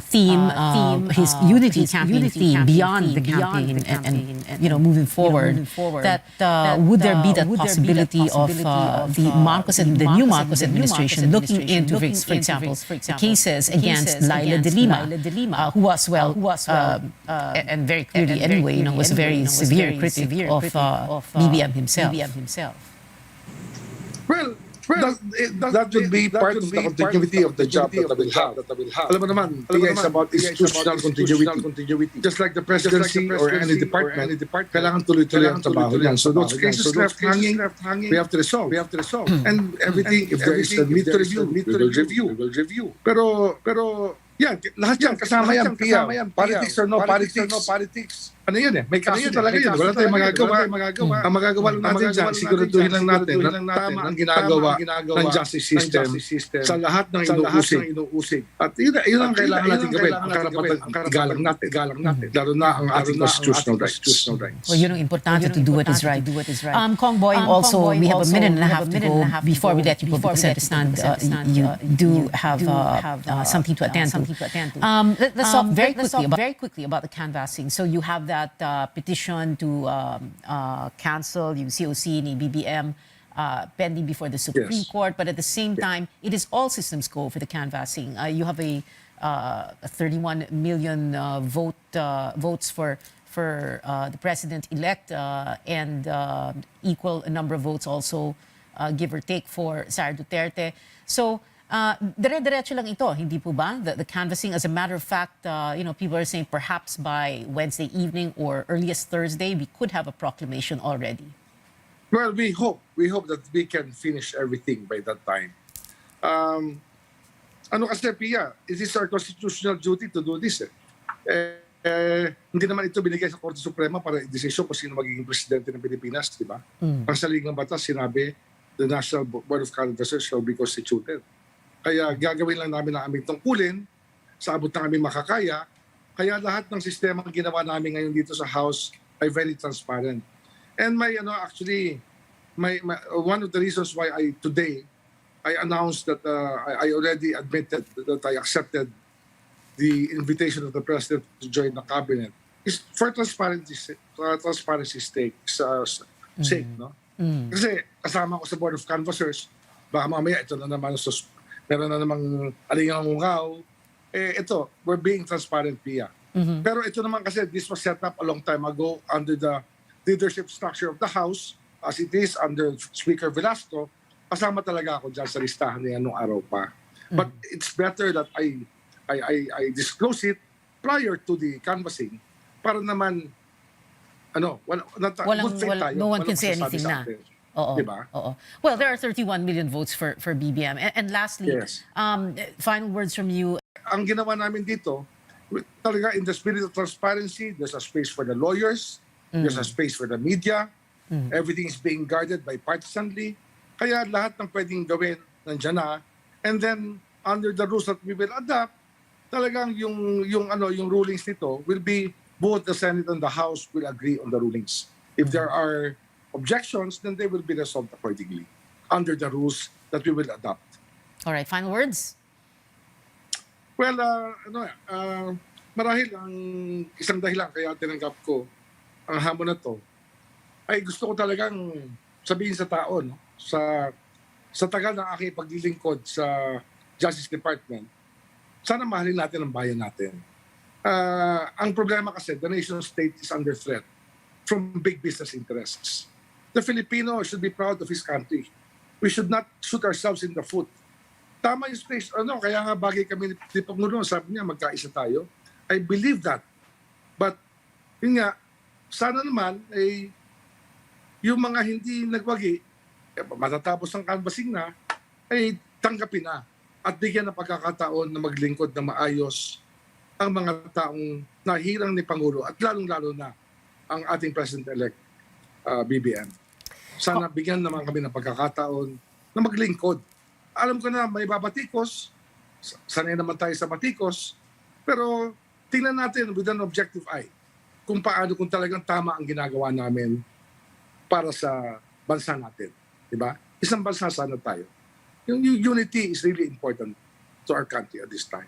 theme, his unity campaign theme beyond the campaign and moving forward, that would there be that possibility of the new Marcos administration looking into, for example, the cases against Laila de Lima, who was and very clearly anyway, was a very severe critic of BBM himself. Well, that would be part of the continuity of the job that I will have. Alam mo naman, it's about institutional continuity. Just like the presidency or any department, kailangan tuloy-tuloy ang trabaho niyan. So those cases left hanging, we have to resolve. And everything, if there is a need to review, we will review. Pero yan, lahat yan, kasama yan, PIA. Politics or no politics. Ano yun May kaso talaga yun. Wala tayong magagawa. Ang magagawa lang natin dyan, siguraduhin lang natin na tama ang ginagawa ng justice system sa lahat ng inuusig. At yun ang kailangan natin gawin. Ang karapatan, igalang natin. Lalo na ang ating constitutional rights. Well, yun ang importante to do what is right. Kong Boy, also, we have a minute and a half to go before we let you go because I understand you do have something to attend to. Let's talk very quickly about the canvassing. So you have that petition to cancel yung COC ni BBM pending before the Supreme Court, but at the same time, it is all systems go for the canvassing. You have a 31 million votes for the president-elect and equal number of votes also, give or take, for Sara Duterte. So Dire-diretso lang ito, hindi po ba? The canvassing, as a matter of fact, people are saying perhaps by Wednesday evening or earliest Thursday, we could have a proclamation already. Well, we hope that we can finish everything by that time. Ano kasi, Pia, it is our constitutional duty to do this. Hindi naman ito binigay sa Korte Suprema para i-desisyon kung sino magiging presidente ng Pilipinas, di ba? Ang saligang batas, sinabi, the National Board of Canvassers shall be constituted. Kaya gagawin lang namin ang aming tungkulin sa abot ng aming makakaya. Kaya lahat ng sistema ang ginawa namin ngayon dito sa House ay very transparent. And one of the reasons why today I announced that I already admitted that I accepted the invitation of the President to join the cabinet is for transparency's sake, no? Kasi kasama ko sa Board of Canvassers, baka mamaya ito na naman, meron na namang alingangungaw. Ito, we're being transparent, Pia. Pero ito naman kasi, this was set up a long time ago under the leadership structure of the House, as it is under Speaker Velasco. Kasama talaga ako dyan sa listahan niya nung araw pa. But it's better that I disclose it prior to the canvassing para naman no one can say anything na. Diba? Well, there are 31 million votes for BBM. And lastly, yes. Final words from you. Ang ginawa namin dito, talaga in the spirit of transparency, there's a space for the lawyers, there's a space for the media, everything is being guarded bipartisanly. Kaya lahat ng pwedeng gawin nandiyan na. And then under the rules that we will adopt, talagang yung rulings nito will be both the Senate and the House will agree on the rulings. If there are objections, then they will be resolved accordingly under the rules that we will adopt. All right, final words? Well, marahil ang isang dahilan kaya tinanggap ko ang hamon na to ay gusto ko talagang sabihin sa tao, no? Sa tagal ng aking paglilingkod sa Justice Department, sana mahalin natin ang bayan natin. Ang problema kasi, the nation state is under threat from big business interests. The Filipino should be proud of his country. We should not shoot ourselves in the foot. Tama yung space. Kaya nga bagay kami ni Pangulo, sabi niya magkaisa tayo. I believe that. But, yun nga, sana naman, yung mga hindi nagwagi, matatapos ang canvassing na, ay tanggapin na at bigyan ng pagkakataon na maglingkod na maayos ang mga taong nahirang ni Pangulo at lalong-lalo na ang ating President-elect BBM. Sana bigyan naman kami ng pagkakataon na maglingkod. Alam ko na may babatikos, sanay naman tayo sa batikos, pero tingnan natin with an objective eye kung kung talagang tama ang ginagawa namin para sa bansa natin. Diba? Isang bansa sana tayo. Yung unity is really important to our country at this time.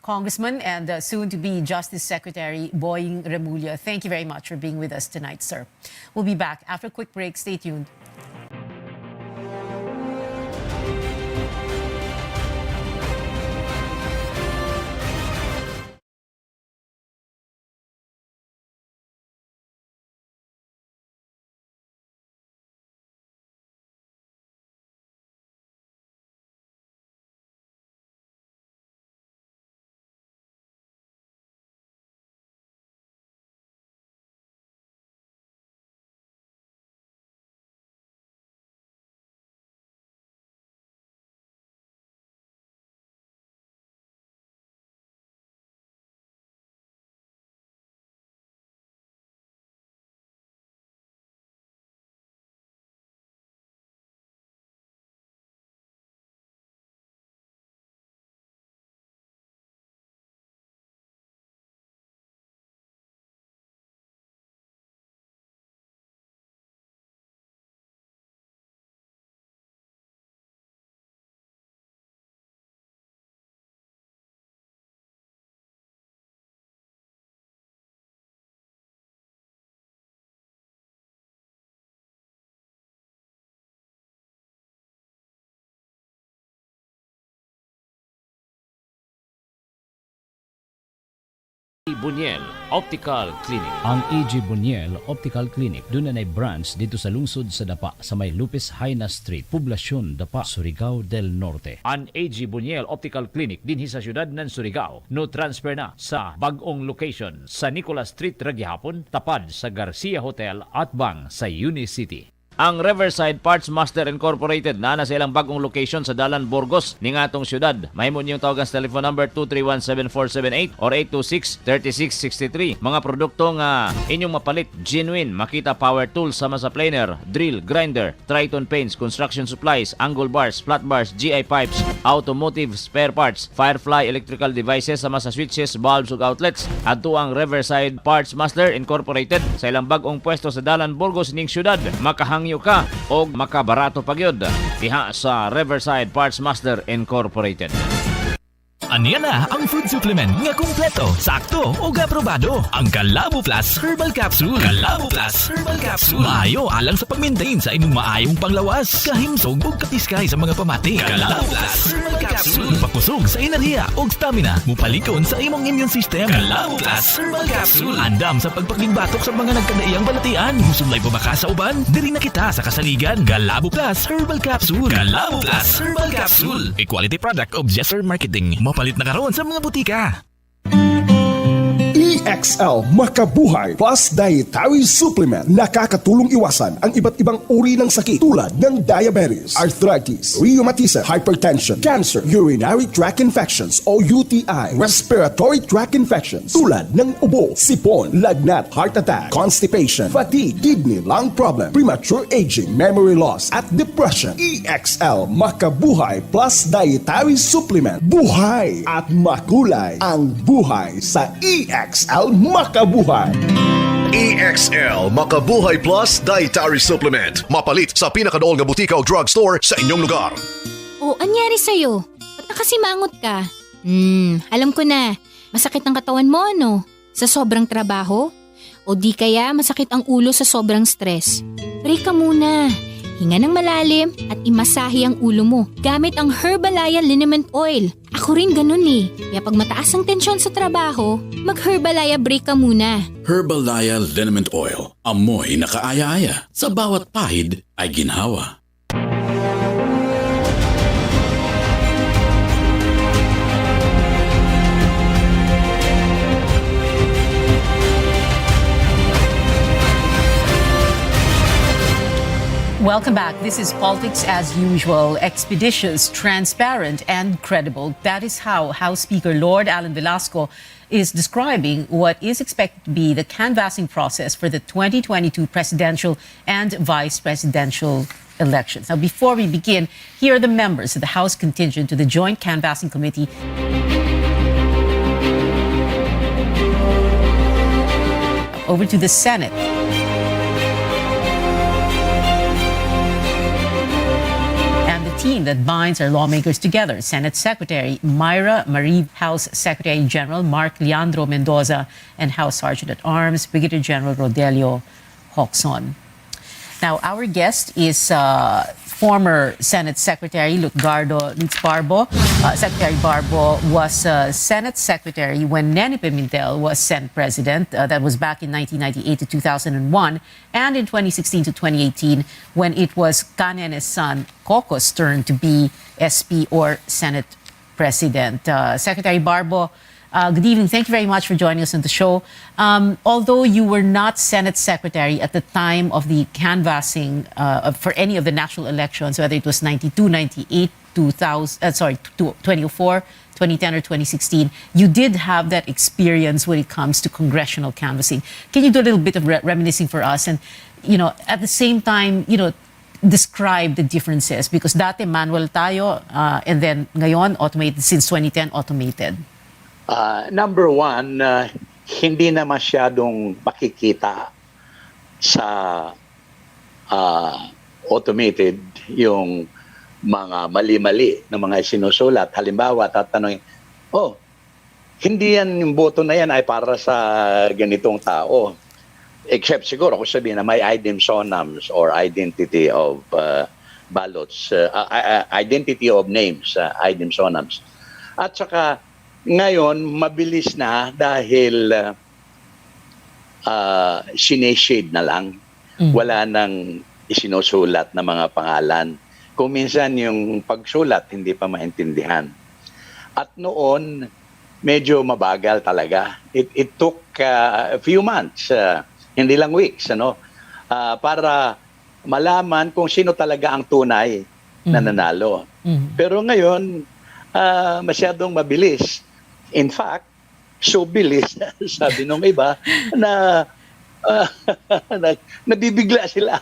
Congressman and soon-to-be Justice Secretary Boying Remulla, thank you very much for being with us tonight, sir. We'll be back after a quick break. Stay tuned. Buniel Optical Clinic. Ang AG Buniel Optical Clinic doon na branch dito sa lungsod sa Dapa sa may Lupis Haina Street, Poblasyon Dapa, Surigao del Norte. Ang AG Buniel Optical Clinic dinhi sa syudad ng Surigao no transfer na sa bagong location sa Nicolas Street Ragyahapon, tapad sa Garcia Hotel at bang sa Unicity. Ang Riverside Parts Master Incorporated na sa ilang bagong location sa Dalan, Burgos ning atong syudad. Mahimo niyong tawagan sa telephone number 231-7478 or 826-3663. Mga produkto nga inyong mapalit, genuine, Makita Power Tools sama sa planer, drill, grinder, Triton paints, construction supplies, angle bars, flat bars, GI pipes, automotive spare parts, Firefly electrical devices sama sa switches, bulbs ug outlets. Adto ang Riverside Parts Master Incorporated sa ilang bagong pwesto sa Dalan, Burgos ning syudad. Makahangyo ka o makabarato pagyod diha sa Riverside Parts Master Incorporated. Aniya na ang food supplement nga kumpleto, sakto o aprobado. Ang Calabo Plus Herbal Capsule. Calabo Plus Herbal Capsule. Maayo alang sa pag-maintain sa inyong maayong panglawas. Kahimsog o kapiskay sa mga pamati. Calabo Plus Herbal Capsule. Pakusog sa enerhiya o stamina. Mupalikon sa imong immune system. Calabo Plus Herbal Capsule. Andam sa pagpakigbatok sa mga nagkadaiyang balatian. Musulay pabaka sa uban. Diri na kita sa kasaligan. Calabo Plus Herbal Capsule. Calabo Plus Herbal Capsule. A quality product of Jesser Marketing. Palit na karon sa mga butika. EXL Makabuhay Plus Dietary Supplement. Nakakatulong iwasan ang iba't ibang uri ng sakit tulad ng diabetes, arthritis, rheumatism, hypertension, cancer, urinary tract infections o UTI, respiratory tract infections tulad ng ubo, sipon, lagnat, heart attack, constipation, fatigue, kidney, lung problem, premature aging, memory loss at depression. EXL Makabuhay Plus Dietary Supplement. Buhay at makulay ang buhay sa EXL Makabuhay. EXL Makabuhay Plus Dietary Supplement. Mapalit sa pinakadool nga butika o drugstore sa inyong lugar. O, anyari sa'yo? Ba't nakasimangot ka? Alam ko na. Masakit ang katawan mo, ano? Sa sobrang trabaho? O di kaya masakit ang ulo sa sobrang stress? Break ka muna. Hinga ng malalim at imasahe ang ulo mo gamit ang Herbalaya Liniment Oil. Ako rin ganun eh. Kaya pag mataas ang tensyon sa trabaho, mag-Herbalaya break ka muna. Herbalaya Liniment Oil. Amoy na kaaya-aya. Sa bawat pahid ay ginhawa. Welcome back. This is Politics as Usual. Expeditious, transparent, and credible. That is how House Speaker Lord Alan Velasco is describing what is expected to be the canvassing process for the 2022 presidential and vice presidential elections. Now, before we begin, here are the members of the House contingent to the Joint Canvassing Committee. Over to the Senate. Team that binds our lawmakers together. Senate Secretary Myra Marie, House Secretary General Mark Leandro Mendoza, and House Sergeant at Arms Brigadier General Rodelio Hoxon. Now, our guest is former Senate Secretary Lutz Barbo. Secretary Barbo was Senate Secretary when Neni Pimentel was Senate President. That was back in 1998 to 2001. And in 2016 to 2018, when it was Kanene's son, Coco's turn to be SP or Senate President. Secretary Barbo, good evening. Thank you very much for joining us on the show. Although you were not Senate Secretary at the time of the canvassing for any of the national elections, whether it was 92, 98, 2004, 2010, or 2016, you did have that experience when it comes to congressional canvassing. Can you do a little bit of reminiscing for us? And, at the same time, describe the differences? Because dati manual tayo, and then ngayon, automated, since 2010, automated. Number one, hindi na masyadong makikita sa automated yung mga mali-mali na mga sinusulat. Halimbawa, tatanungin, hindi yan, yung boto na yan ay para sa ganitong tao. Except siguro kung sabihin na may item sonams or identity of ballots, identity of names, item sonams. At saka, Ngayon, mabilis na dahil sineshade na lang. Wala nang isinusulat na mga pangalan. Kung minsan yung pagsulat, hindi pa maintindihan. At noon, medyo mabagal talaga. It took a few months, hindi lang weeks, para malaman kung sino talaga ang tunay na nanalo. Pero ngayon, masyadong mabilis. In fact, so bilis, sabi nung iba, na nabibigla sila.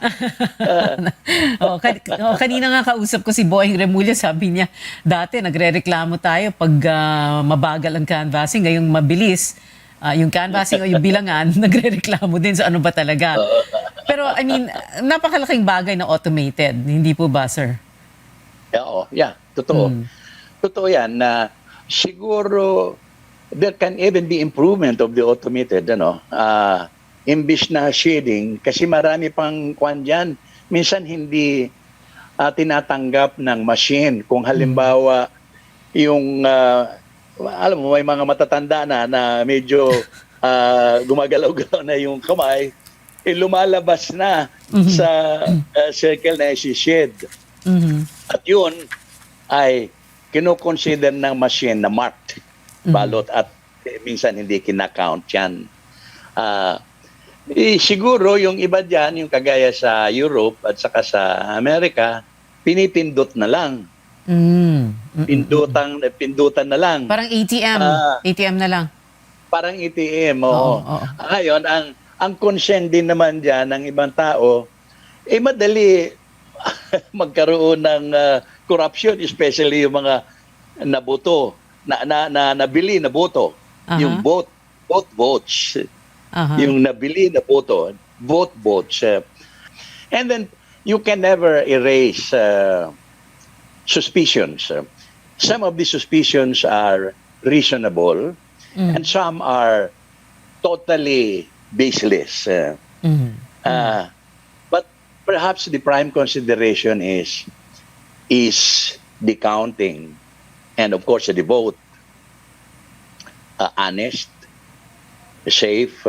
Kanina nga kausap ko si Boying Remulla, sabi niya, dati nagre-reklamo tayo pag mabagal ang canvassing, ngayong mabilis. Yung canvassing o yung bilangan, nagre-reklamo din sa ano ba talaga. Pero I mean, napakalaking bagay na automated, hindi po ba, sir? Totoo. Totoo yan na siguro there can even be improvement of the automated, imbis na shading, kasi marami pang kwan dyan. Minsan hindi tinatanggap ng machine. Kung halimbawa, yung, alam mo, may mga matatanda na medyo gumagalaw-galaw na yung kamay, lumalabas na sa circle na isi-shade. At yun ay kinoconsider ng machine na marked balot at minsan hindi kinakount yan. Siguro yung iba dyan, yung kagaya sa Europe at saka sa Amerika, pinipindot na lang. Pindutan na lang. Parang ATM. ATM na lang. Parang ATM, oo. Ngayon, ang concern din naman dyan ng ibang tao, madali magkaroon ng corruption, especially yung mga naboto, nabili na boto. Yung both votes. Yung nabili na boto, both votes. And then, you can never erase suspicions. Some of the suspicions are reasonable, and some are totally baseless. But perhaps the prime consideration is the counting, and of course the vote honest, safe,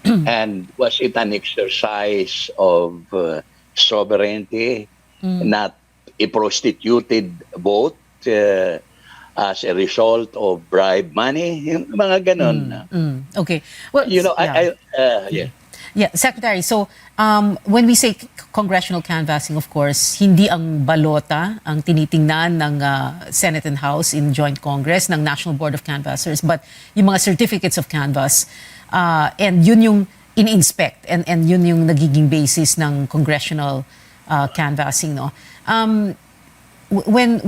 and was it an exercise of sovereignty, not a prostituted vote as a result of bribe money, yung mga ganon. Okay. Well, Yeah, Secretary, so when we say congressional canvassing, of course, hindi ang balota ang tinitingnan ng Senate and House in Joint Congress ng National Board of Canvassers, but yung mga certificates of canvass, and yun yung in-inspect, and yun yung nagiging basis ng congressional canvassing, no? When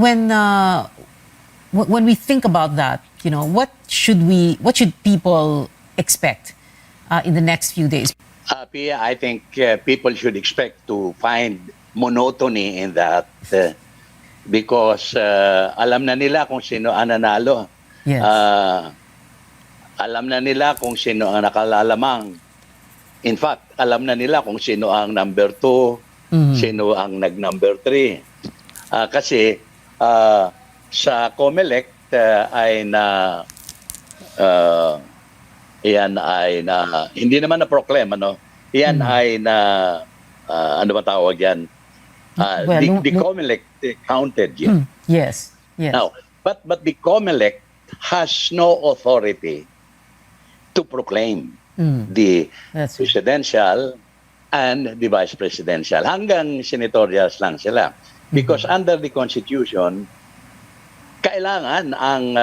we think about that, what should people expect in the next few days? Pia, I think people should expect to find monotony in that because alam na nila kung sino ang nanalo. Yes. Alam na nila kung sino ang nakalalamang. In fact, alam na nila kung sino ang number 2, sino ang nag-number 3. Kasi sa COMELEC ay yan ay hindi naman na-proclaim, yan ay ano ba tawag yan? The COMELEC counted yet. Yes. Now, but the COMELEC has no authority to proclaim the presidential and the vice presidential. Hanggang senatorials lang sila. Because under the Constitution, kailangan ang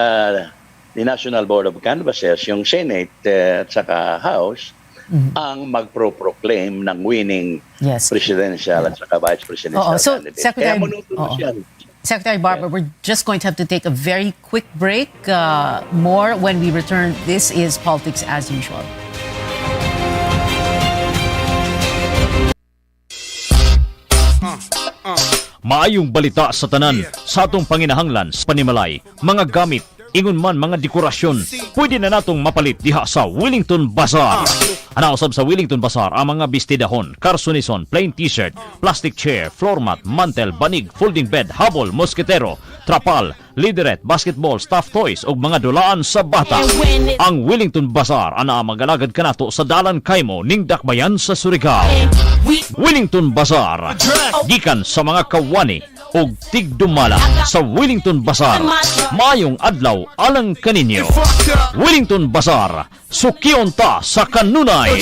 the National Board of Canvassers, yung Senate at saka House, ang magpro-proclaim ng winning presidential at saka vice presidential So, candidate. Secretary Barbara, we're just going to have to take a very quick break. More when we return. This is Politics as Usual. Maayong balita sa tanan sa atong panginahanglan sa panimalay, mga gamit, ingon man mga dekorasyon, pwede na natong mapalit diha sa Wellington Bazaar. Anausab sa Wellington Bazaar ang mga bestidahon, karsunison, plain t-shirt, plastic chair, floor mat, mantel, banig, folding bed, habol, mosketero, trapal, lideret, basketball, stuffed toys ug mga dulaan sa bata. Ang Wellington Bazaar ana magalagad kanato sa Dalan Kaymo ning Dakbayan sa Surigao. Wellington Bazaar gikan sa mga kawani ug tigdumala sa Wellington Bazaar. Mayong adlaw alang kaninyo. Wellington Bazaar, sukiyon ta sa kanunay.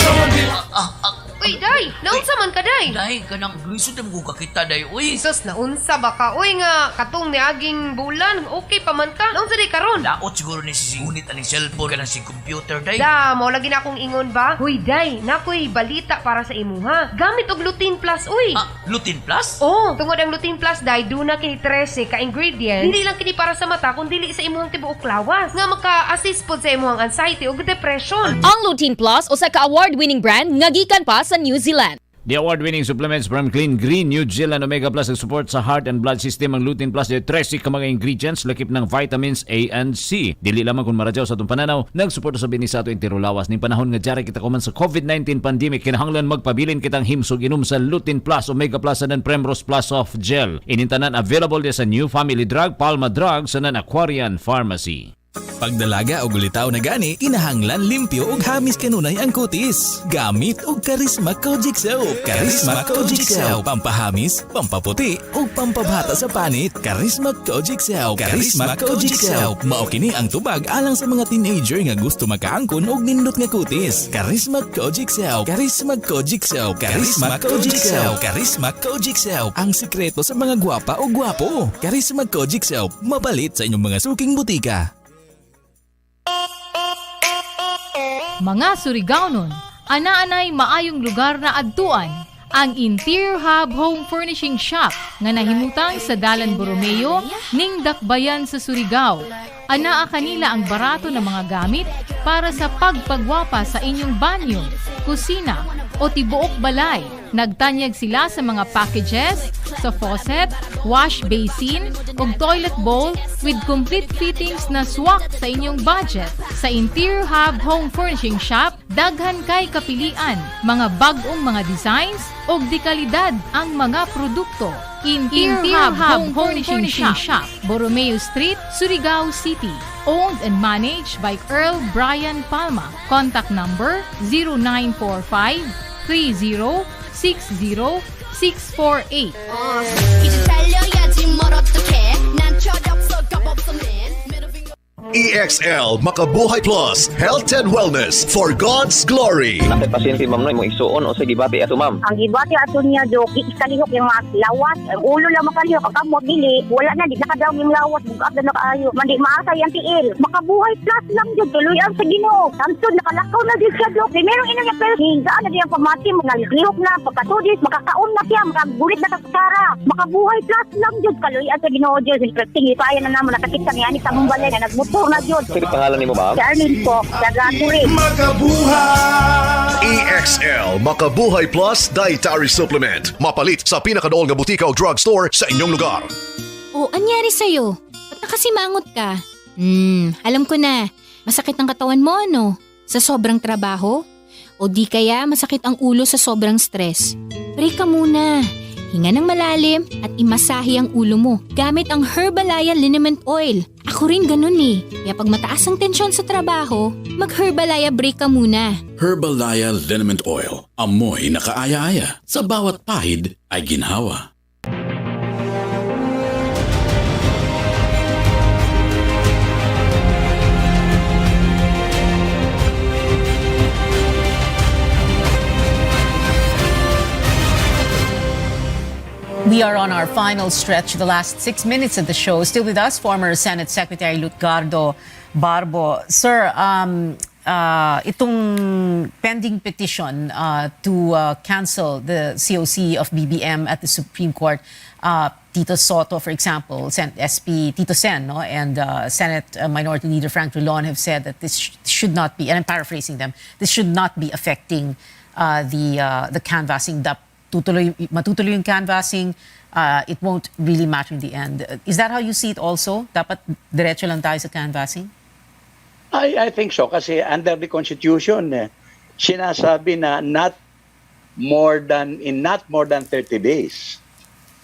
Uy, day! Naunsa man ka, day? Day, kanang glisod na mo kakita, day. Uy! Sus, naunsa ba ka? Uy nga, katong niaging bulan, okay pa man ka? Naunsa day karon? Laot siguro ni sisingunit aning cellphone kanang si computer, day. Da, mo lagi na akong ingon ba? Uy, day, nakoy balita para sa imuha. Gamit og Lutein Plus, uy! Lutein Plus? Oo, tungod ang Lutein Plus, day, duna kini 13 ka-ingredients. Hindi lang kini para sa mata, kundi sa imuhang tibuok lawas. Nga maka-assist pod sa imuhang anxiety ug depression. Ang Lutein Plus o sa ka-award-winning brand nga gikan pa sa New Zealand. The award-winning supplements from Clean Green, New Zealand Omega Plus support sa heart and blood system. Ang Lutein Plus ay 13 ka mga ingredients lakip ng vitamins A and C. Dili lamang kung maradyaw sa itong pananaw, nagsuporta sa bini sa ato intiro lawas. Ning panahon nga diyari kita kuman sa COVID-19 pandemic, kinahanglan magpabilin kitang himsog inom sa Lutein Plus, Omega Plus, and Primrose Plus of Gel. Inintanan available sa New Family Drug, Palma Drug, sa Aquarian Pharmacy. Pagdalaga o gulitaw na gani, kinahanglan limpyo og hamis kanunay ang kutis. Gamit og Karisma Kojic Soap. Karisma Kojic Soap, pampahamis, pampaputi ug pampabata sa panit. Karisma Kojic Soap. Karisma Kojic Soap. Mao kini ang tubag alang sa mga teenager nga gusto makaangkon og nindot nga kutis. Karisma Kojic Soap. Karisma Kojic Soap. Karisma Kojic Soap. Karisma Kojic Soap. Ang sikreto sa mga gwapa o gwapo. Karisma Kojic Soap. Mabalit sa inyong mga suking butika. Mga Surigaonon, ana-anay maayong lugar na adtuan ang Interior Hub Home Furnishing Shop nga nahimutang sa Dalan Borromeo ning Dakbayan sa Surigao. Anaa kanila ang barato na mga gamit para sa pagpagwapa sa inyong banyo, kusina o tibuok balay. Nagtanyag sila sa mga packages, sa faucet, wash basin ug toilet bowl with complete fittings na swak sa inyong budget. Sa Interior Hub Home Furnishing Shop, daghan kay kapilian, mga bag-ong mga designs ug dekalidad ang mga produkto. Interior Hub Home Furnishing Shop, Borromeo Street, Surigao City. Owned and managed by Earl Brian Palma. Contact number 0945 30-60648. EXL Makabuhay Plus Health and Wellness for God's Glory. Nakay pasyente ma'am no mo isuon o sa gibati ato ma'am. Ang gibati ato niya do ikalihok yung mga lawas, ang ulo lang makalihok ang kamot dili wala na di nakadaw yung lawas bugab na kaayo mandi maasay ang tiil. Makabuhay plus lang jud tuloyan sa Ginoo. Samsud nakalakaw na di siya do. Primero ina niya pero hinga na di ang pamati magalihok na pagkatudis makakaon na siya makagulit na sa kusara. Makabuhay plus lang jud kaluyan sa Ginoo Dios. Interesting ipaya na naman nakakita ni ani sa mong balay na nagmotor na jud. Sige pangalan nimo ma'am? Charlie po, Dagaturin. Makabuhay! EXL Makabuhay Plus Dietary Supplement. Mapalit sa pinakadool nga butika o drugstore sa inyong lugar. O, anyari sa'yo? Ba't nakasimangot ka? Alam ko na. Masakit ang katawan mo, ano? Sa sobrang trabaho? O di kaya masakit ang ulo sa sobrang stress? Break ka muna. Hinga ng malalim at imasahe ang ulo mo gamit ang Herbalaya Liniment Oil. Ako rin ganun eh. Kaya pag mataas ang tensyon sa trabaho, mag-Herbalaya break ka muna. Herbalaya Liniment Oil. Amoy nakaaya-aya. Sa bawat pahid ay ginhawa. We are on our final stretch, the last 6 minutes of the show. Still with us, former Senate Secretary Lutgardo Barbo. Sir, itong pending petition to cancel the COC of BBM at the Supreme Court, Tito Soto, for example, SP Tito Sen, no, and Senate Minority Leader Frank Drilon have said that this should not be, and I'm paraphrasing them, this should not be affecting the canvassing. Matutuloy yung canvassing, it won't really matter in the end. Is that how you see it also? Dapat diretso lang tayo sa canvassing? I think so kasi under the Constitution, sinasabi na not more than 30 days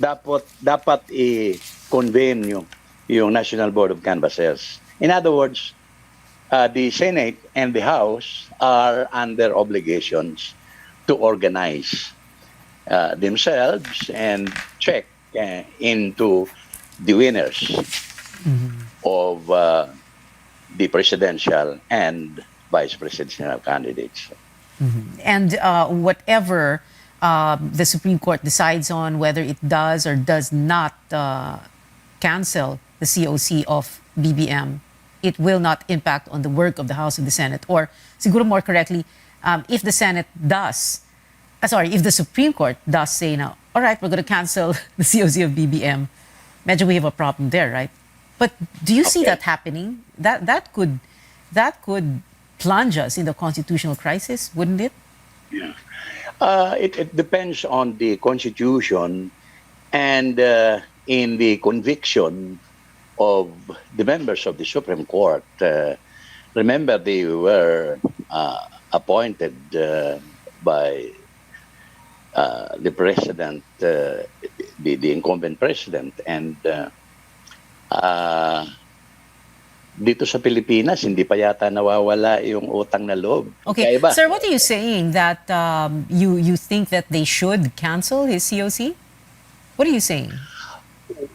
dapat i-convene yung National Board of Canvassers. In other words, the Senate and the House are under obligations to organize themselves and check into the winners of the presidential and vice presidential candidates. And whatever the Supreme Court decides on, whether it does or does not cancel the COC of BBM, it will not impact on the work of the House and the Senate. Or, siguro more correctly, if the Senate does, if the Supreme Court does say now, all right, we're going to cancel the COC of BBM, medyo we have a problem there, right? But do you see that happening? That could plunge us in the constitutional crisis, wouldn't it? Yeah. It depends on the Constitution and in the conviction of the members of the Supreme Court. Remember, they were appointed by the president, the incumbent president, and dito sa Pilipinas, hindi pa yata nawawala yung utang na loob. Okay, Kaiba. sir, what are you saying? That you think that they should cancel his COC? What are you saying?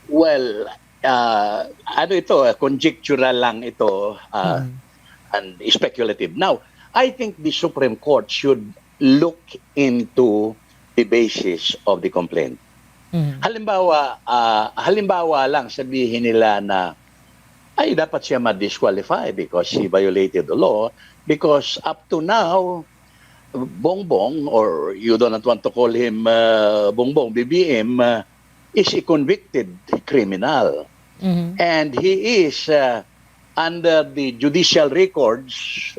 Well, ano ito, conjectural lang ito and speculative. Now, I think the Supreme Court should look into the basis of the complaint. Halimbawa lang sabihin nila na ay dapat siya ma-disqualify because he violated the law, because up to now Bongbong, or you do not want to call him Bongbong, BBM, is a convicted criminal. And he is under the judicial records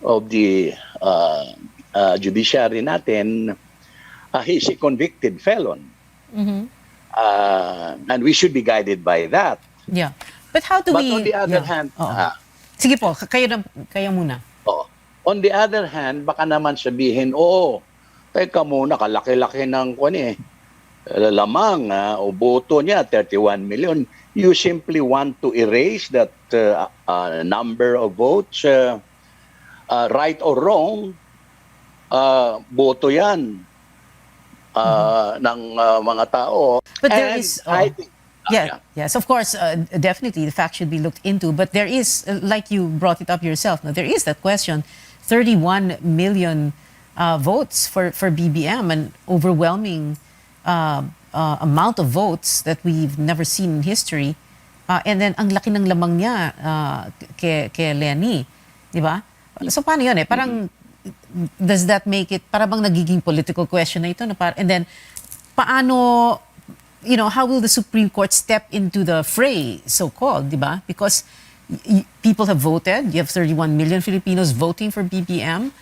of the judiciary natin, he's a convicted felon. And we should be guided by that. Yeah. But how do we... on the other hand... Sige po, kayo muna. On the other hand, baka naman sabihin, teka muna, kalaki-laki ng lamang, o boto niya, 31 million. You simply want to erase that number of votes, right or wrong, boto yan ng mga tao. But there is... I think, yes, of course, definitely the fact should be looked into. But there is, like you brought it up yourself, there is that question, 31 million votes for BBM, an overwhelming amount of votes that we've never seen in history. And then, ang laki ng lamang niya kay Lenny. Di ba? So, paano yun Parang, does that make it, para bang nagiging political question na ito? And then, paano... how will the Supreme Court step into the fray, so-called, di ba? Because people have voted. You have 31 million Filipinos voting for BBM.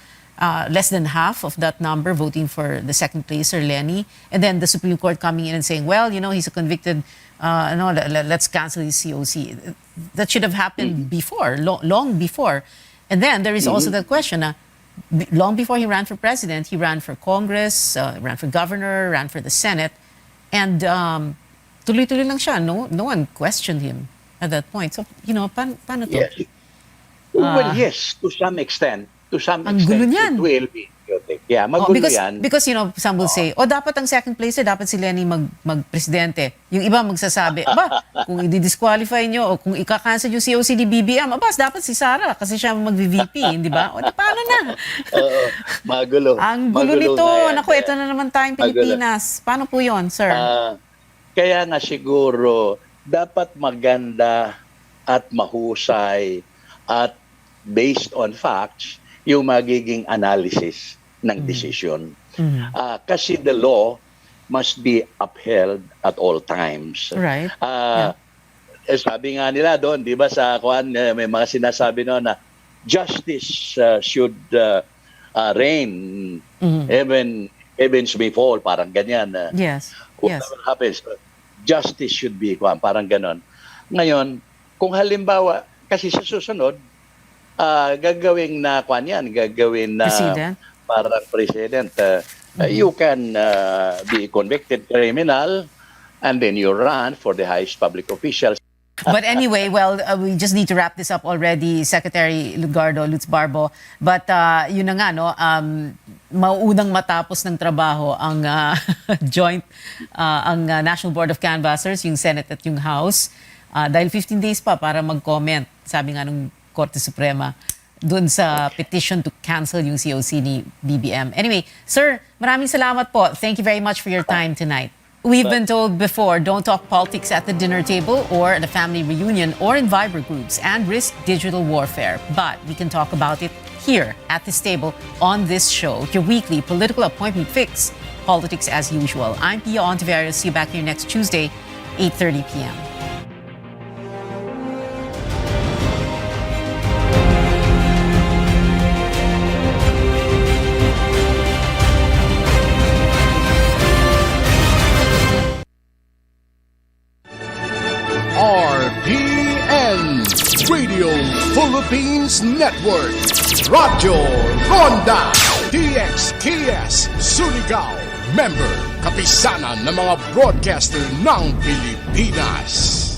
Less than half of that number voting for the second placer, Lenny. And then the Supreme Court coming in and saying, well, he's a convicted, let's cancel his COC. That should have happened before, long before. And then there is also that question, long before he ran for president, he ran for Congress, ran for governor, ran for the Senate. And tuloy-tuloy lang siya. No one questioned him at that point. So, paano to? Yes. Well, yes, to some extent. Ang gulo niyan. It will be chaotic. Yeah, magulo yan. Because, some will say, dapat ang second placer, dapat si Lenny mag-presidente. Yung iba magsasabi, kung i-disqualify nyo o kung ika-cancel yung COC ni BBM, dapat si Sara kasi siya mag-VP, di ba? O, paano na? Magulo. Ang gulo nito. Naku, ito na naman tayong Pilipinas. Paano po yun, sir? Kaya nga siguro, dapat maganda at mahusay at based on facts, yung magiging analysis ng decision. Kasi the law must be upheld at all times. Right. Sabi nga nila doon, di ba sa may mga sinasabi noon na justice should reign, heavens may fall, parang ganyan. Yes. Whatever happens, justice should be, parang ganon. Ngayon, kung halimbawa, kasi sa susunod, gagawin na president? Parang president. You can be a convicted criminal and then you run for the highest public officials. But anyway, well, we just need to wrap this up already, Secretary Lutz Barbo. But yun na nga, no, mauunang matapos ng trabaho ang ang National Board of Canvassers, yung Senate at yung House. Dahil 15 days pa para mag-comment, sabi nga ng Korte Suprema, dun sa petition to cancel yung COC ni BBM. Anyway, sir, maraming salamat po. Thank you very much for your time tonight. We've been told before, don't talk politics at the dinner table or at a family reunion or in Viber groups and risk digital warfare. But we can talk about it here at this table on this show, your weekly political appointment fix, politics as usual. I'm Pia Ontiveros. See you back here next Tuesday, 8:30 p.m. RPN Radio Philippines Network, Radyo Ronda DXKS Surigao, member kapisanan ng mga broadcaster ng Pilipinas.